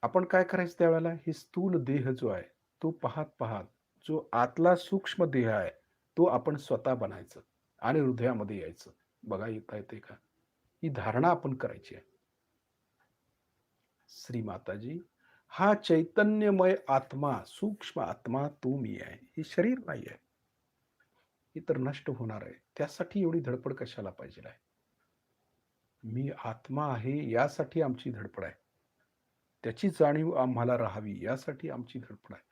आपण काय करायचं त्यावेळेला, हे स्थूल देह जो आहे तो पाहत पाहत जो आतला सूक्ष्म देह आहे तो आपण स्वतः बनायचं आणि हृदयामध्ये यायचं. बघा येता येते का? ही धारणा आपण करायची आहे. श्री माताजी, हा चैतन्यमय आत्मा, सूक्ष्म आत्मा तो मी आहे. हे शरीर नाही आहे, हे तर नष्ट होणार आहे. त्यासाठी एवढी धडपड कशाला पाहिजे आहे? मी आत्मा आहे यासाठी आमची धडपड आहे. त्याची जाणीव आम्हाला राहावी यासाठी आमची धडपड आहे.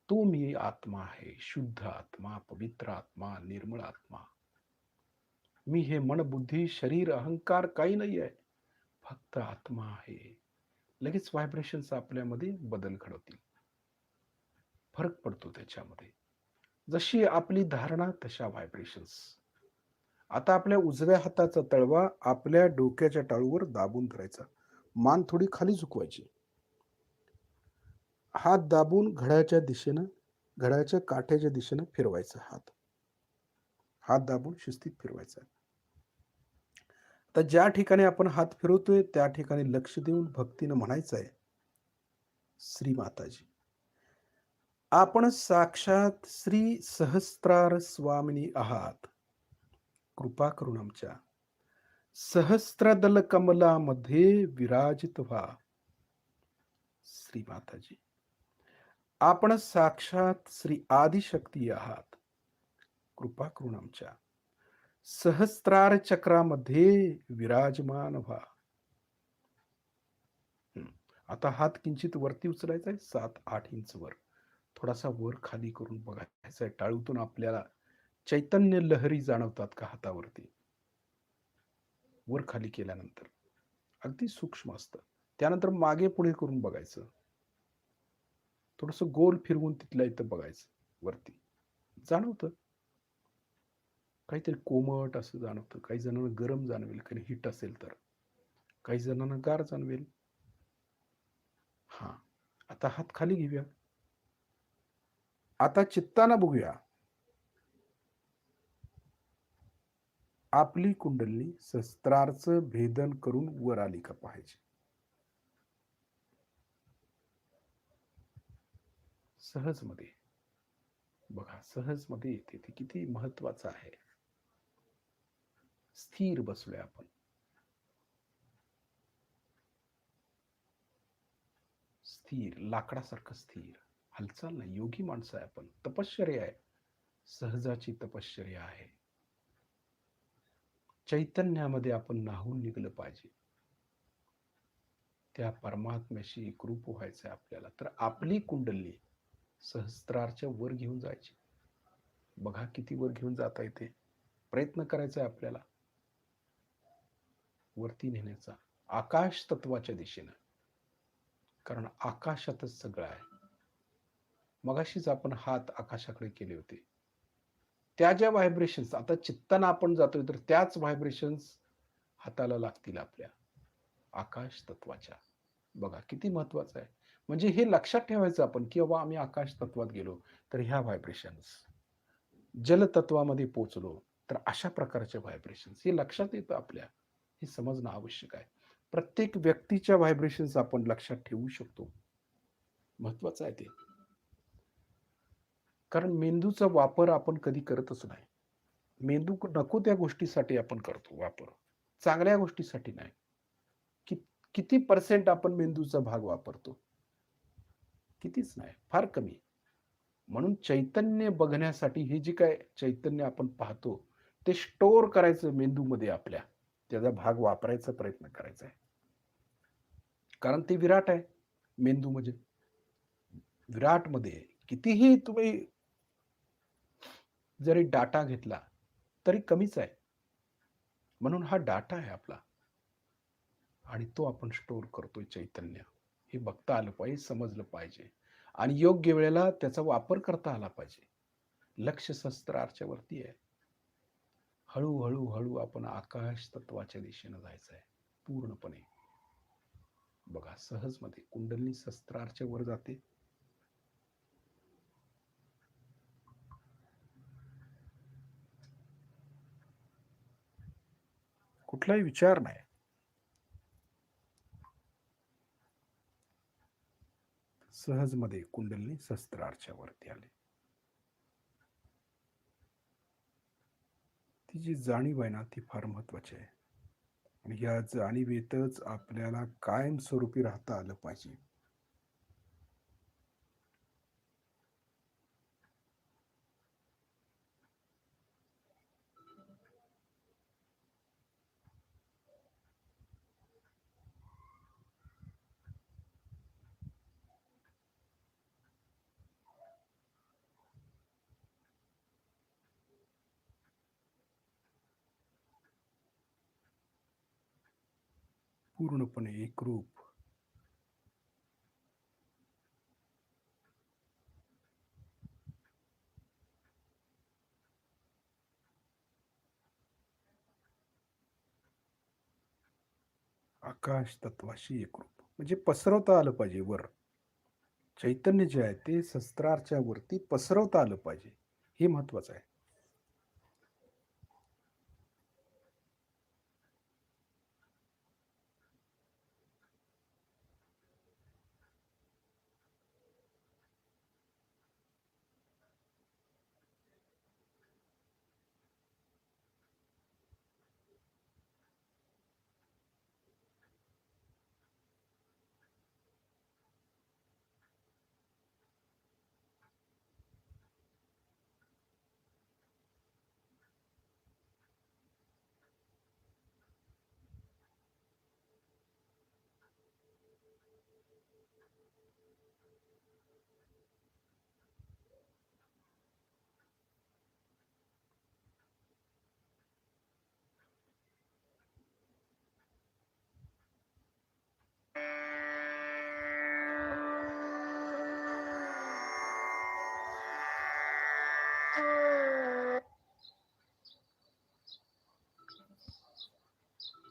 तो मी आत्मा आहे, शुद्ध आत्मा, पवित्र आत्मा, निर्मळ आत्मा. मी हे मन, बुद्धी, शरीर, अहंकार काही नाही आहे, फक्त आत्मा आहे. लगेच व्हायब्रेशन्स आपल्यामध्ये बदल घडवतील. फरक पडतो त्याच्यामध्ये. जशी आपली धारणा तशा व्हायब्रेशन्स. आता आपल्या उजव्या हाताचा तळवा आपल्या डोक्याच्या टाळूवर दाबून धरायचा. मान थोडी खाली झुकवायची. हात दाबून घड्याच्या दिशेनं, घड्याच्या काठ्याच्या दिशेनं फिरवायचा. हात दाबून शिस्तीत फिरवायचा. तर ज्या ठिकाणी आपण हात फिरवतोय त्या ठिकाणी लक्ष देऊन भक्तीनं म्हणायचं आहे, श्री माताजी, आपण साक्षात श्री सहस्त्रार स्वामिनी आहात. कृपा करून आमच्या सहस्त्रदल कमलामध्ये विराजित व्हा. श्री माताजी, आपण साक्षात श्री आदिशक्ती आहात. कृपा करून आमच्या सहस्त्रार चक्रामध्ये विराजमान व्हा. आता हात किंचित वरती उचलायचा आहे, 7-8 इंच वर. थोडासा वर खाली करून बघायचा आहे. टाळूतून आपल्याला चैतन्य लहरी जाणवतात का हातावरती? वर खाली केल्यानंतर अगदी सूक्ष्म असतं. त्यानंतर मागे पुढे करून बघायचं. थोडस गोल फिरवून तिथल्या इथं बघायचं. वरती जाणवतं काहीतरी कोमट असं जाणवतं. काही जणांना गरम जाणवेल, काही हिट असेल तर, काही जणांना गार जाणवेल. हा, आता हात खाली घेऊया. आता चित्ताना बघूया, आपली कुंडली शस्त्रार्चं भेदन करून वर आली का पाहायची. सहज मध्ये बघा, सहज मध्ये येते. ते किती महत्वाचं आहे. स्थिर बसलोय आपण. स्थिर, लाकडासारखं स्थिर, हालचाल नाही. योगी माणसं आहे आपण. तपश्चर्या आहे, सहजाची तपश्चर्या आहे. चैतन्यामध्ये आपण न्हावून निघलं पाहिजे. त्या परमात्म्याशी एकरूप व्हायचंय आपल्याला. तर आपली कुंडली सहस्त्रारच्या वर घेऊन जायची. बघा किती वर घेऊन जाता येते. प्रयत्न करायचा आहे आपल्याला वरती नेण्याचा, आकाश तत्वाच्या दिशेनं. कारण आकाशातच सगळं आहे. मगाशीच आपण हात आकाशाकडे केले होते. त्या ज्या व्हायब्रेशन्स आता चित्ताना आपण जातोय, तर त्याच व्हायब्रेशन्स हाताला लागतील आपल्या आकाश तत्वाच्या. बघा किती महत्वाचं आहे. म्हणजे हे लक्षात ठेवायचं आपण की बाबा आम्ही आकाश तत्वात गेलो तर ह्या व्हायब्रेशन्स, जल तत्वामध्ये पोहोचलो तर अशा प्रकारच्या व्हायब्रेशन्स, हे लक्षात येतं आपल्या. हे समजणं आवश्यक आहे. प्रत्येक व्यक्तीच्या व्हायब्रेशन्स आपण लक्षात ठेवू शकतो. महत्वाचं आहे ते. कारण मेंदूचा वापर आपण कधी करतच नाही. मेंदू नको त्या गोष्टीसाठी आपण करतो वापर. चांगल्या गोष्टीसाठी नाही. कि किती पर्सेंट आपण मेंदूचा भाग वापरतो? कितीच नाही, फार कमी. म्हणून चैतन्य बघण्यासाठी हे जे काय चैतन्य आपण पाहतो, ते स्टोअर करायचं मेंदूमध्ये आपल्या. त्याचा भाग वापरायचा प्रयत्न करायचा आहे. कारण ते विराट आहे, मेंदू म्हणजे. विराटमध्ये कितीही तुम्ही जरी डाटा घेतला, तरी कमीच आहे. म्हणून हा डाटा आहे आपला आणि तो आपण स्टोअर करतोय चैतन्य. हे बघता आलं पाहिजे, समजलं पाहिजे आणि योग्य वेळेला त्याचा वापर करता आला पाहिजे. लक्ष शस्त्राच्या वरती आहे. हळू-हळू, हळू आपण आकाश तत्वाच्या दिशेनं जायचं आहे पूर्णपणे. बघा सहजमध्ये कुंडलिनी शस्त्राच्या वर जाते. कुठलाही विचार नाही. सहजमध्ये कुंडलिनी शस्त्राच्या वरती आले. ती जी जाणीव आहे ना, ती फार महत्वाची आहे. आणि या जाणीवेतच आपल्याला कायमस्वरूपी राहता आलं पाहिजे. पूर्णपणे एकरूप. आकाश तत्वाशी एकरूप म्हणजे पसरवता आलं पाहिजे वर. चैतन्य जे आहे ते शस्त्राच्या वरती पसरवता आलं पाहिजे. हे महत्वाचं आहे.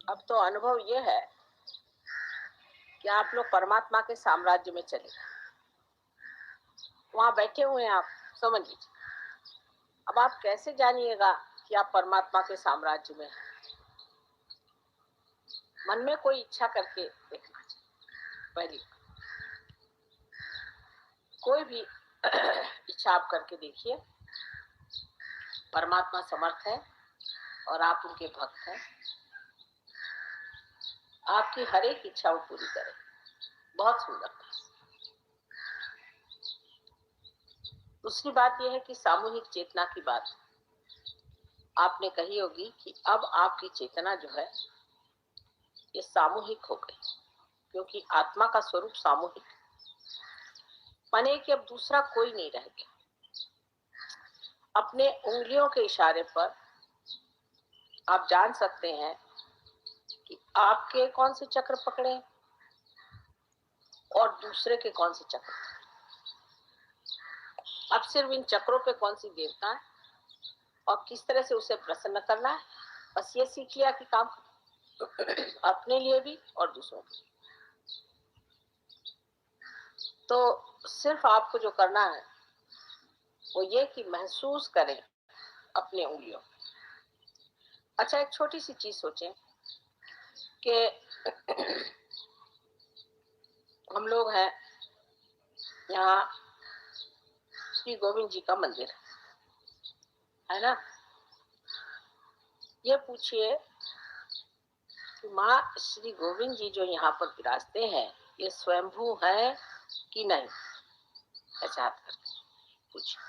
अब तो अनुभव ये है कि आप लोग परमात्मा के साम्राज्य में चले गए, वहां बैठे हुए हैं आप, समझ लीजिए। अब आप कैसे जानिएगा कि आप परमात्मा के साम्राज्य में हैं? मन में कोई इच्छा करके देखना चाहिए। पहली कोई भी इच्छा आप करके देखिए, परमात्मा समर्थ है और आप उनके भक्त हैं। आपकी हर एक इच्छा वो पूरी करे। बहुत सुंदर था। दूसरी बात यह है कि सामूहिक चेतना की बात आपने कही होगी कि अब आपकी चेतना जो है ये सामूहिक हो गई, क्योंकि आत्मा का स्वरूप सामूहिक माने कि अब दूसरा कोई नहीं रह गया। अपने उंगलियों के इशारे पर आप जान सकते हैं कि आपके कौन से चक्र पकड़े और दूसरे के कौन से चक्र। अब सिर्फ इन चक्रों पे कौन सी देवता है और किस तरह से उसे प्रसन्न करना है, बस ये सीख लिया कि काम अपने लिए भी और दूसरों के लिए। तो सिर्फ आपको जो करना है वो ये कि महसूस करें अपने उंगलियों। अच्छा, एक छोटी सी चीज सोचें कि हम लोग हैं यहाँ, श्री गोविंद जी का मंदिर है ना। ये पूछिए कि माँ श्री गोविंद जी जो यहाँ पर विराजते हैं ये स्वयंभू है कि नहीं, ऐसा करके पूछिए।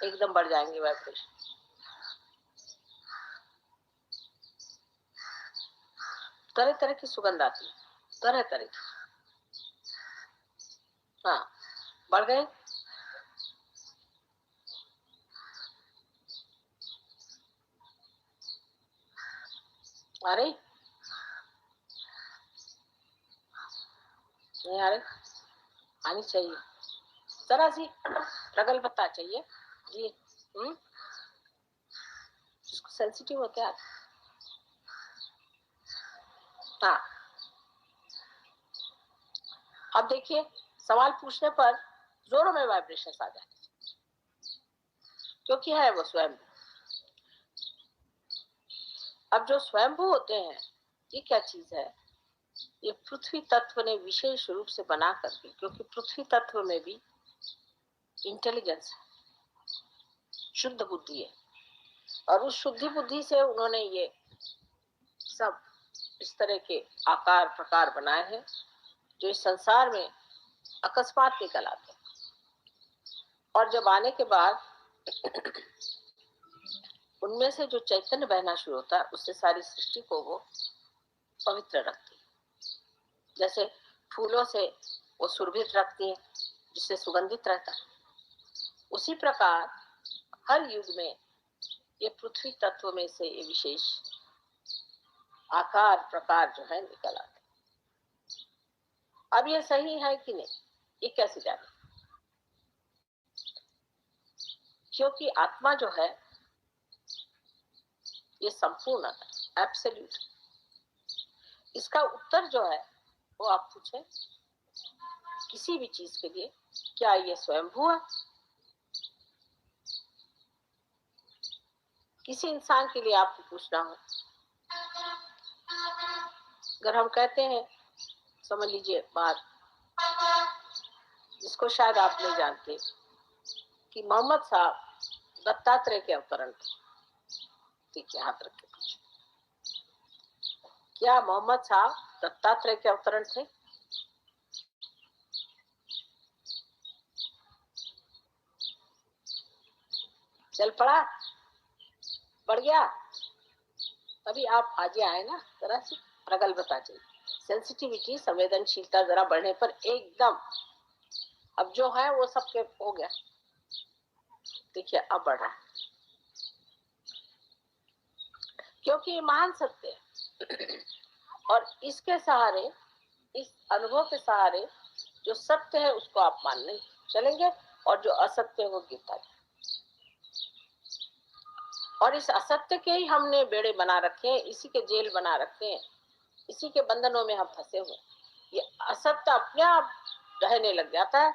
एकदम बढ़ जाएंगे वाइब्रेशन। तरह तरह की सुगंध आती है, तरह तरह की। हाँ, बढ़ गए। अरे नहीं आ रहे, आनी चाहिए जरा सी प्रगल्भता चाहिए जी। जिसको सेंसिटिव होते हैं। हाँ, अब देखिए सवाल पूछने पर जोरों में वाइब्रेशन आ जाते हैं, क्योंकि है वो स्वयं। अब जो स्वयंभू होते हैं ये क्या चीज है, ये पृथ्वी तत्व ने विशेष रूप से बना करके, क्योंकि पृथ्वी तत्व में भी इंटेलिजेंस है, शुद्ध बुद्धि है, और उस शुद्धि बुद्धि से उन्होंने ये सब इस तरह के आकार प्रकार बनाए हैं जो इस संसार में अकस्मात निकल आते हैं। और जब आने के बाद उनमें से जो चैतन्य बहना शुरू होता है उससे सारी सृष्टि को वो पवित्र रखती है। जैसे फूलों से वो सुरभित रखती है जिससे सुगंधित रहता है, उसी प्रकार हर युग में ये पृथ्वी तत्व में से ये विशेष आकार प्रकार जो है निकल आते। अब ये सही है कि नहीं ये कैसे जाने, क्योंकि आत्मा जो है ये संपूर्ण है, एब्सोल्यूट। इसका उत्तर जो है वो आप पूछे किसी भी चीज के लिए, क्या ये स्वयंभू है? किसी इंसान के लिए आपको पूछना हो, अगर हम कहते हैं, समझ लीजिए बात जिसको शायद आप नहीं जानते, कि मोहम्मद साहब दत्तात्रेय के अवतरण थे। ठीक है, हाथ रख के पूछे, क्या मोहम्मद साहब दत्तात्रेय के अवतरण थे? चल पड़ा, बढ़ गया। तभी आप आज आए ना, जरा सी प्रगल्भता चाहिए, सेंसिटिविटी, संवेदनशीलता जरा बढ़ने पर एकदम अब जो है वो सबके हो गया। देखिए अब बढ़ रहा है, क्योंकि ये महान सत्य है। और इसके सहारे, इस अनुभव के सहारे जो सत्य है उसको आप मानने चलेंगे और जो असत्य है वो गिरता जाए। और इस असत्य के ही हमने बेड़े बना रखे हैं, इसी के जेल बना रखे हैं, इसी के बंधनों में हम फंसे हुए। ये असत्य अपने आप रहने लग जाता है।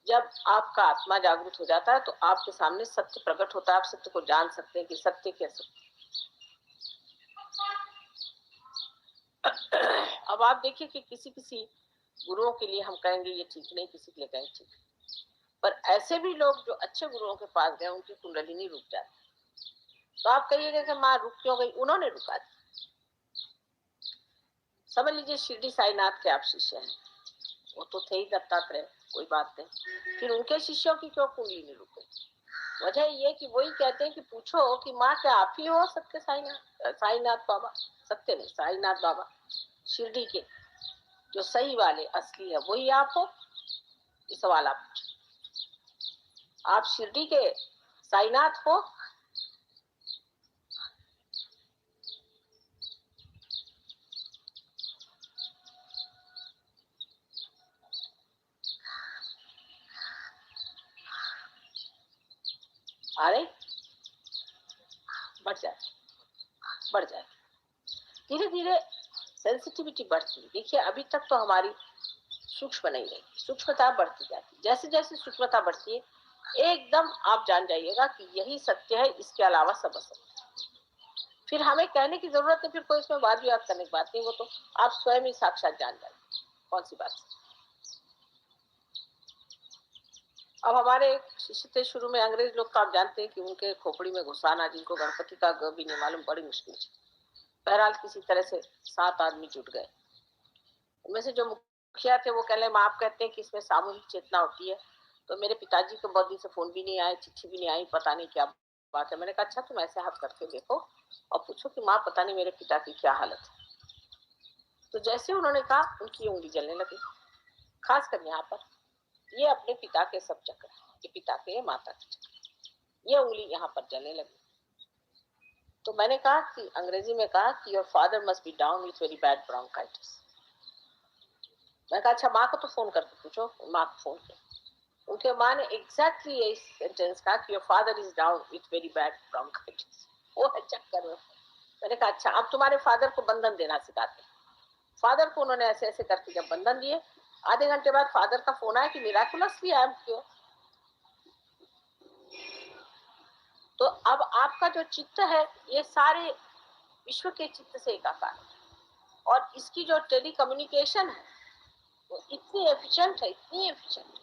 जब आपका आत्मा जागृत हो जाता है तो आपके सामने सत्य प्रकट होता है, आप सत्य को जान सकते हैं कि सत्य कैसे। अब आप देखिए कि किसी किसी गुरुओं के लिए हम कहेंगे ये ठीक नहीं, किसी के लिए कहेंगे ठीक, पर ऐसे भी लोग जो अच्छे गुरुओं के पास गए उनकी कुंडलिनी रुक जाती, तो आप कहिएगा कि माँ रुक क्यों गई? उन्होंने रुका दी। समझ लीजिए शिरडी साईनाथ के आप शिष्य हैं, वो तो थे ही दत्तात्रेय, कोई बात नहीं, फिर उनके शिष्यों की क्यों कुंडलिनी रुक गई? वजह ये कि वही कहते हैं कि पूछो कि माँ क्या आप ही हो सत्य साईनाथ, साईनाथ बाबा, सत्य नहीं साईनाथ बाबा शिरडी के जो सही वाले असली है वही आप हो? ये सवाल आप पूछो, आप शिरडी के साईनाथ हो? अरे बढ़ जाए, बढ़ जाए, धीरे धीरे सेंसिटिविटी बढ़ती है। देखिए अभी तक तो हमारी सूक्ष्म नहीं रही, सूक्ष्मता बढ़ती जाती, जैसे जैसे सूक्ष्मता बढ़ती है एकदम आप जान जाइएगा कि यही सत्य है, इसके अलावा सब असत्य। फिर हमें कहने की जरूरत नहीं, फिर कोई इसमें वाद विवाद करने की बात नहीं, वो तो आप स्वयं ही साक्षात जान जाएंगे कौन सी बात। अब हमारे एक शिष्य थे शुरू में, अंग्रेज लोग तो आप जानते हैं कि उनके खोपड़ी में घुसाना, जिनको गणपति का ग भी नहीं मालूम, बड़ी मुश्किल है। बहरहाल किसी तरह से 7 आदमी जुट गए। उनमें से जो मुखिया थे वो कह रहे, आप कहते हैं कि इसमें सामूहिक चेतना होती है, तो मेरे पिताजी को बहुत दिन से फोन भी नहीं आए, चिट्ठी भी नहीं आई, पता नहीं क्या बात है। मैंने कहा अच्छा तुम ऐसे हाथ करके देखो और पूछो कि माँ पता नहीं मेरे पिता की क्या हालत है। तो जैसे उन्होंने कहा उनकी उंगली जलने लगी, खासकर यहाँ पर। ये अपने पिता के सब चक्र, ये पिता के माता के चक्र, ये उंगली यहाँ पर जलने लगी। तो मैंने कहा कि अंग्रेजी में कहा कि your father must be down with very bad bronchitis. मैंने कहा अच्छा माँ को तो फोन करके पूछो। माँ को फोन किया, उनके माँ ने एग्जैक्टली यही सेंटेंस कहा कि your father is down with very bad bronchitis. वो है चक्कर में। मैंने कहा अच्छा अब तुम्हारे फादर को बंधन देना सिखाते हैं। फादर को उन्होंने ऐसे ऐसे करके जब बंधन दिए, आधे घंटे बाद फादर का फोन आया कि मिराकुलसली आई एम क्योर। तो अब आपका जो चित्त है ये सारे विश्व के चित्त से एकाकार है, और इसकी जो टेली कम्युनिकेशन है वो इतनी एफिशिएंट है, इतनी एफिशिएंट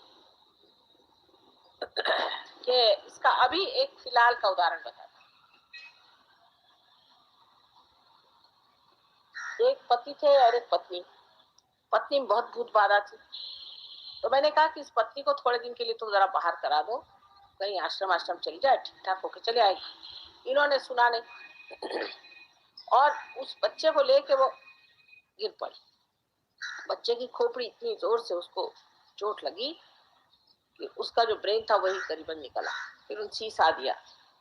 कि इसका अभी एक फिलहाल का उदाहरण बताता हूँ। एक पति थे और एक पत्नी। पत्नी में बहुत भूत बाधा थी, तो मैंने कहा कि इस पत्नी को थोड़े दिन के लिए तुम जरा बाहर करा दो, कहीं आश्रम आश्रम चली जाए, ठीक ठाक होकर चले आएगी। इन्होंने सुना नहीं और उस बच्चे को लेके वो गिर पड़ी। बच्चे की खोपड़ी इतनी जोर से उसको चोट लगी कि उसका जो ब्रेन था वही करीबन निकला। फिर उन सीसा दिया,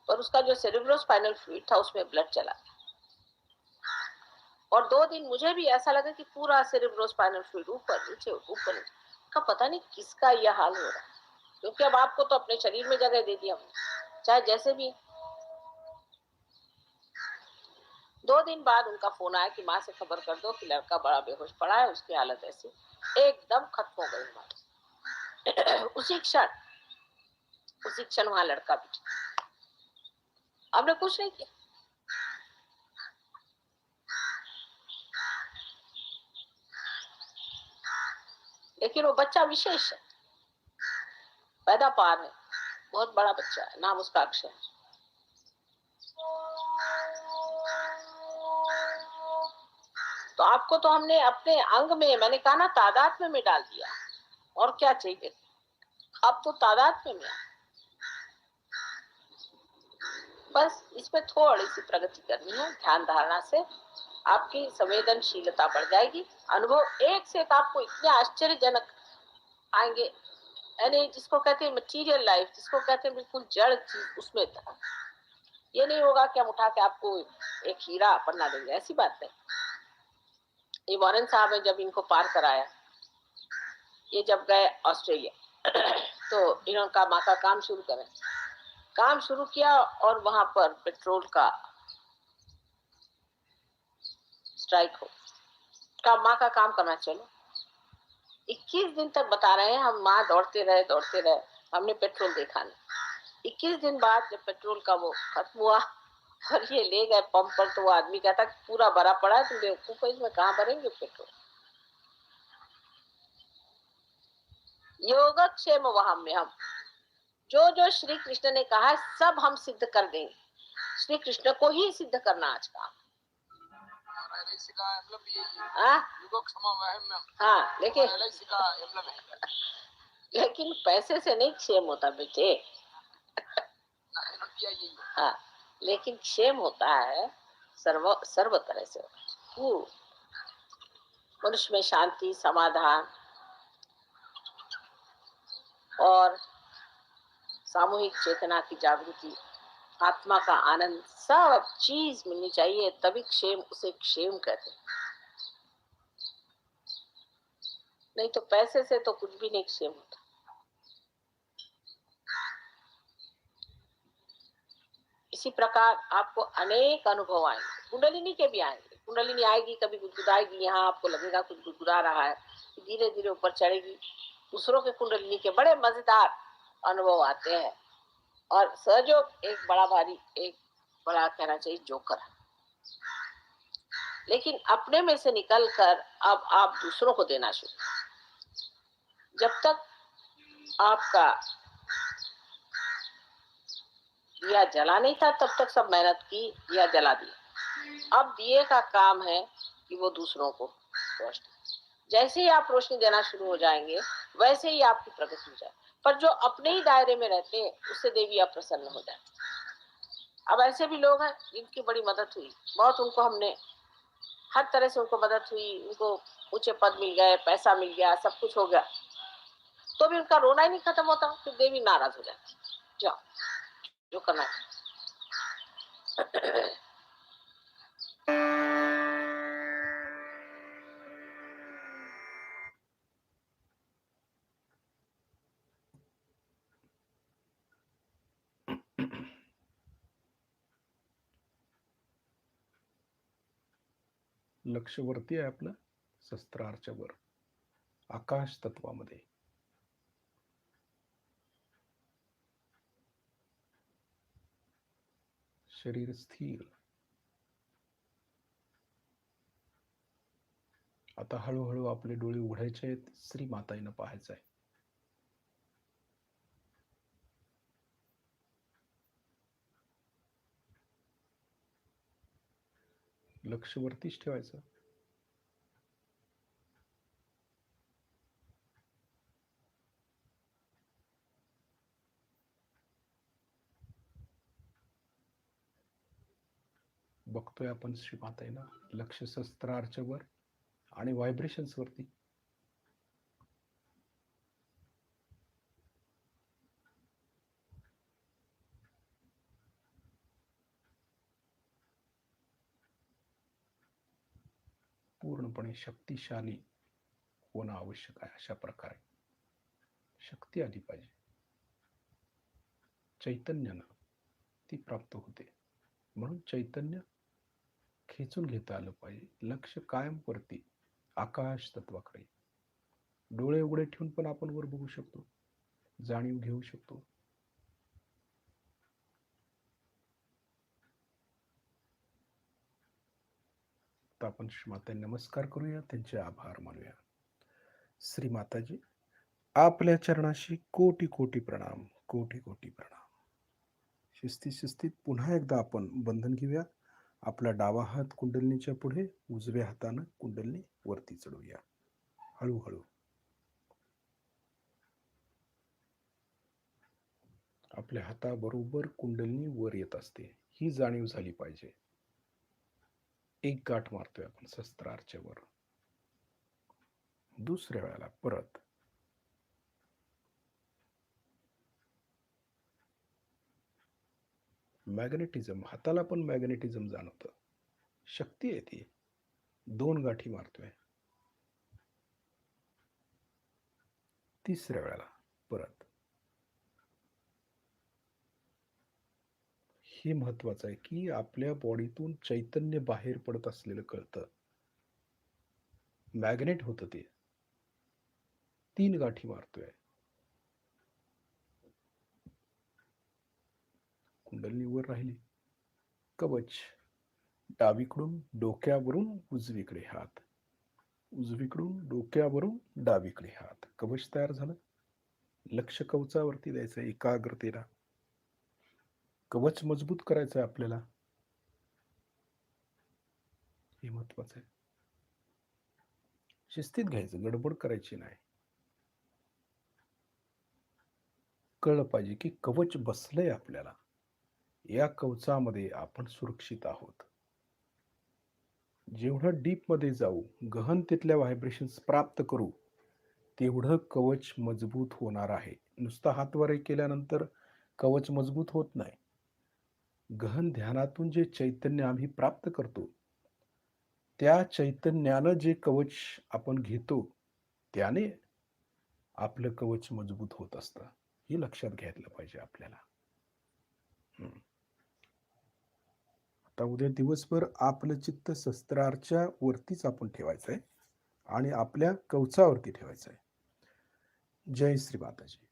पर उसका जो सेरेब्रोस्पाइनल फ्लूइड था उसमें ब्लड चला गया। और 2 दिन मुझे भी ऐसा लगा कि पूरा सेरेब्रोस्पाइनल फ्लूइड ऊपर नीचे ऊपर नीचे का, पता नहीं किसका यह हाल हो रहा है, क्योंकि अब आपको तो अपने शरीर में जगह दे दिया हमने, चाहे जैसे भी। 2 दिन बाद उनका फोन आया कि माँ से खबर कर दो कि लड़का बड़ा बेहोश पड़ा है, उसकी हालत ऐसी। एकदम खत्म हो गई हमारी। उसी क्षण वहां लड़का भी, आपने कुछ नहीं किया। लेकिन वो बच्चा विशेष है, पैदा पार है, बहुत बड़ा बच्चा है, नाम उसका अक्षय है। तो आपको तो हमने अपने अंग में, मैंने कहा ना, तादात्म्य में डाल दिया, और क्या चाहिए। अब तो तादात्म्य में, बस इसमें थोड़ी सी प्रगति करनी है। ध्यान धारणा से आपकी संवेदनशीलता बढ़ जाएगी। अनुभव एक से एक आपको इतने आश्चर्यजनक आएंगे, यानी जिसको कहते हैं मटीरियल लाइफ, जिसको कहते हैं बिल्कुल जड़ चीज, उसमें था। ये नहीं होगा कि हम उठा के आपको एक हीरा पन्ना देंगे, ऐसी बात नहीं। ये वॉरेन साहब है, जब इनको पार कराया, ये जब गए ऑस्ट्रेलिया तो इन्होंने कहा माँ का काम शुरू करें। काम शुरू किया और वहां पर पेट्रोल का स्ट्राइक हो, का माँ का काम करना। चलो 21 दिन तक बता रहे हैं हम, माँ दौड़ते रहे, हमने पेट्रोल देखा नहीं। 21 दिन बाद जब पेट्रोल का वो खत्म हुआ और ये ले गए पंप पर, तो वो आदमी कहता कि पूरा भरा पड़ा है, तुम बेवकूफ, इसमें कहाँ भरेंगे पेट्रोल। योगक्षेम वहां में हम जो जो श्री कृष्ण ने कहा है सब हम सिद्ध कर देंगे। श्री कृष्ण को ही सिद्ध करना आज का। हाँ, लेकिन पैसे से नहीं क्षेम होता बेटे। हाँ, लेकिन क्षेम होता है सर्व तरह से। मनुष्य में शांति, समाधान और सामूहिक चेतना की जागृति, आत्मा का आनंद, सब चीज मिलनी चाहिए, तभी क्षेम, उसे क्षेम कहते हैं। नहीं तो पैसे से तो कुछ भी नहीं क्षेम होता। इसी प्रकार आपको अनेक अनुभव आएंगे, कुंडलिनी के भी आएंगे। कुंडलिनी आएगी, कभी गुदगुदाएगी, यहाँ आपको लगेगा कुछ गुदगुदा रहा है, धीरे धीरे ऊपर चढ़ेगी। दूसरों के कुंडलिनी के बड़े मजेदार अनुभव आते हैं। और सहयोग एक बड़ा भारी, एक बड़ा कहना चाहिए जोकर, लेकिन अपने में से निकलकर अब आप दूसरों को देना शुरू। जब तक आपका दिया जला नहीं था तब तक सब मेहनत की, दिया जला दिया। अब दिए का काम है कि वो दूसरों को रोशनी, जैसे ही आप रोशनी देना शुरू हो जाएंगे वैसे ही आपकी प्रगति हो जाए। पर जो अपने ही दायरे में रहते हैं उससे देवी अप्रसन्न हो जाए। अब ऐसे भी लोग हैं जिनकी बड़ी मदद हुई, बहुत उनको हमने हर तरह से उनको मदद हुई, उनको ऊंचे पद मिल गए, पैसा मिल गया, सब कुछ हो गया, तो भी उनका रोना ही नहीं खत्म होता, फिर देवी नाराज हो जाती। जाओ जो करना है। लक्ष वरती आहे आपलं, शस्त्रारच्या वर, आकाश तत्वामध्ये. शरीर स्थिर. आता हळूहळू आपले डोळे उघडायचे आहेत, श्री माताईनं पाहायचं आहे. लक्ष वरतीच ठेवायचं. बघतोय आपण श्री माताईना, लक्ष शस्त्रारच्या वर आणि व्हायब्रेशन्स वरती. पूर्णपणे शक्तिशाली होणं आवश्यक आहे. अशा प्रकारे शक्ती आली पाहिजे, चैतन्यानं ती प्राप्त होते. म्हणून चैतन्य खेचून घेता आलं पाहिजे. लक्ष कायम वरती, आकाश तत्वाकडे. डोळे उघडे ठेवून पण आपण वर बघू शकतो, जाणीव घेऊ शकतो. तर आपण श्री माता नमस्कार करूया, त्यांचे आभार मानूया. श्री माताजी, आपल्या चरणाशी कोटी कोटी प्रणाम, कोटी कोटी प्रणाम. शिस्तीत पुन्हा एकदा आपण बंधन घेऊया. आपला डावा हात कुंडलिनीच्या पुढे, उजव्या हातानं कुंडलिनी वरती चढवूया हळूहळू. आपल्या हाताबरोबर कुंडलिनी वर येत असते, ही जाणीव झाली पाहिजे. एक गाठ मारतोय आपण शस्त्रारच्या वर. दुसऱ्या वेळेला परत मॅग्नेटिझम, हाताला पण मॅग्नेटिझम जाणवतं, शक्ती आहे ती. 2 गाठी मारतोय. तिसऱ्या वेळेला परत. हे महत्वाचं आहे की आपल्या बॉडीतून चैतन्य बाहेर पडत असलेलं कळतं, मॅग्नेट होतं ते. 3 गाठी मारतोय. कुंडलिनी वर राहिली. कवच, डावीकडून डोक्यावरून उजवीकडे हात, उजवीकडून डोक्यावरून डावीकडे हात. कवच तयार झालं. लक्ष कवचावरती द्यायचं एकाग्रतेला. कवच मजबूत करायचं आहे आपल्याला, हे महत्वाचं आहे. शिस्तीत घ्यायचं, गडबड करायची नाही. कळलं पाहिजे की कवच बसलंय आपल्याला, या कवचामध्ये आपण सुरक्षित आहोत. जेवढं डीप मध्ये जाऊ, गहन तिथल्या व्हायब्रेशन्स प्राप्त करू, तेवढं कवच मजबूत होणार आहे. नुसतं हातवारे केल्यानंतर कवच मजबूत होत नाही. गहन ध्यानातून जे चैतन्य आम्ही प्राप्त करतो, त्या चैतन्यानं जे कवच आपण घेतो, त्याने आपलं कवच मजबूत होत असतं. हे लक्षात घ्यायला पाहिजे आपल्याला. आता उद्या दिवसभर आपलं चित्त शस्त्रारच्या वरतीच आपण ठेवायचं आहे आणि आपल्या कवचावरती ठेवायचं आहे. जय श्री माताजी.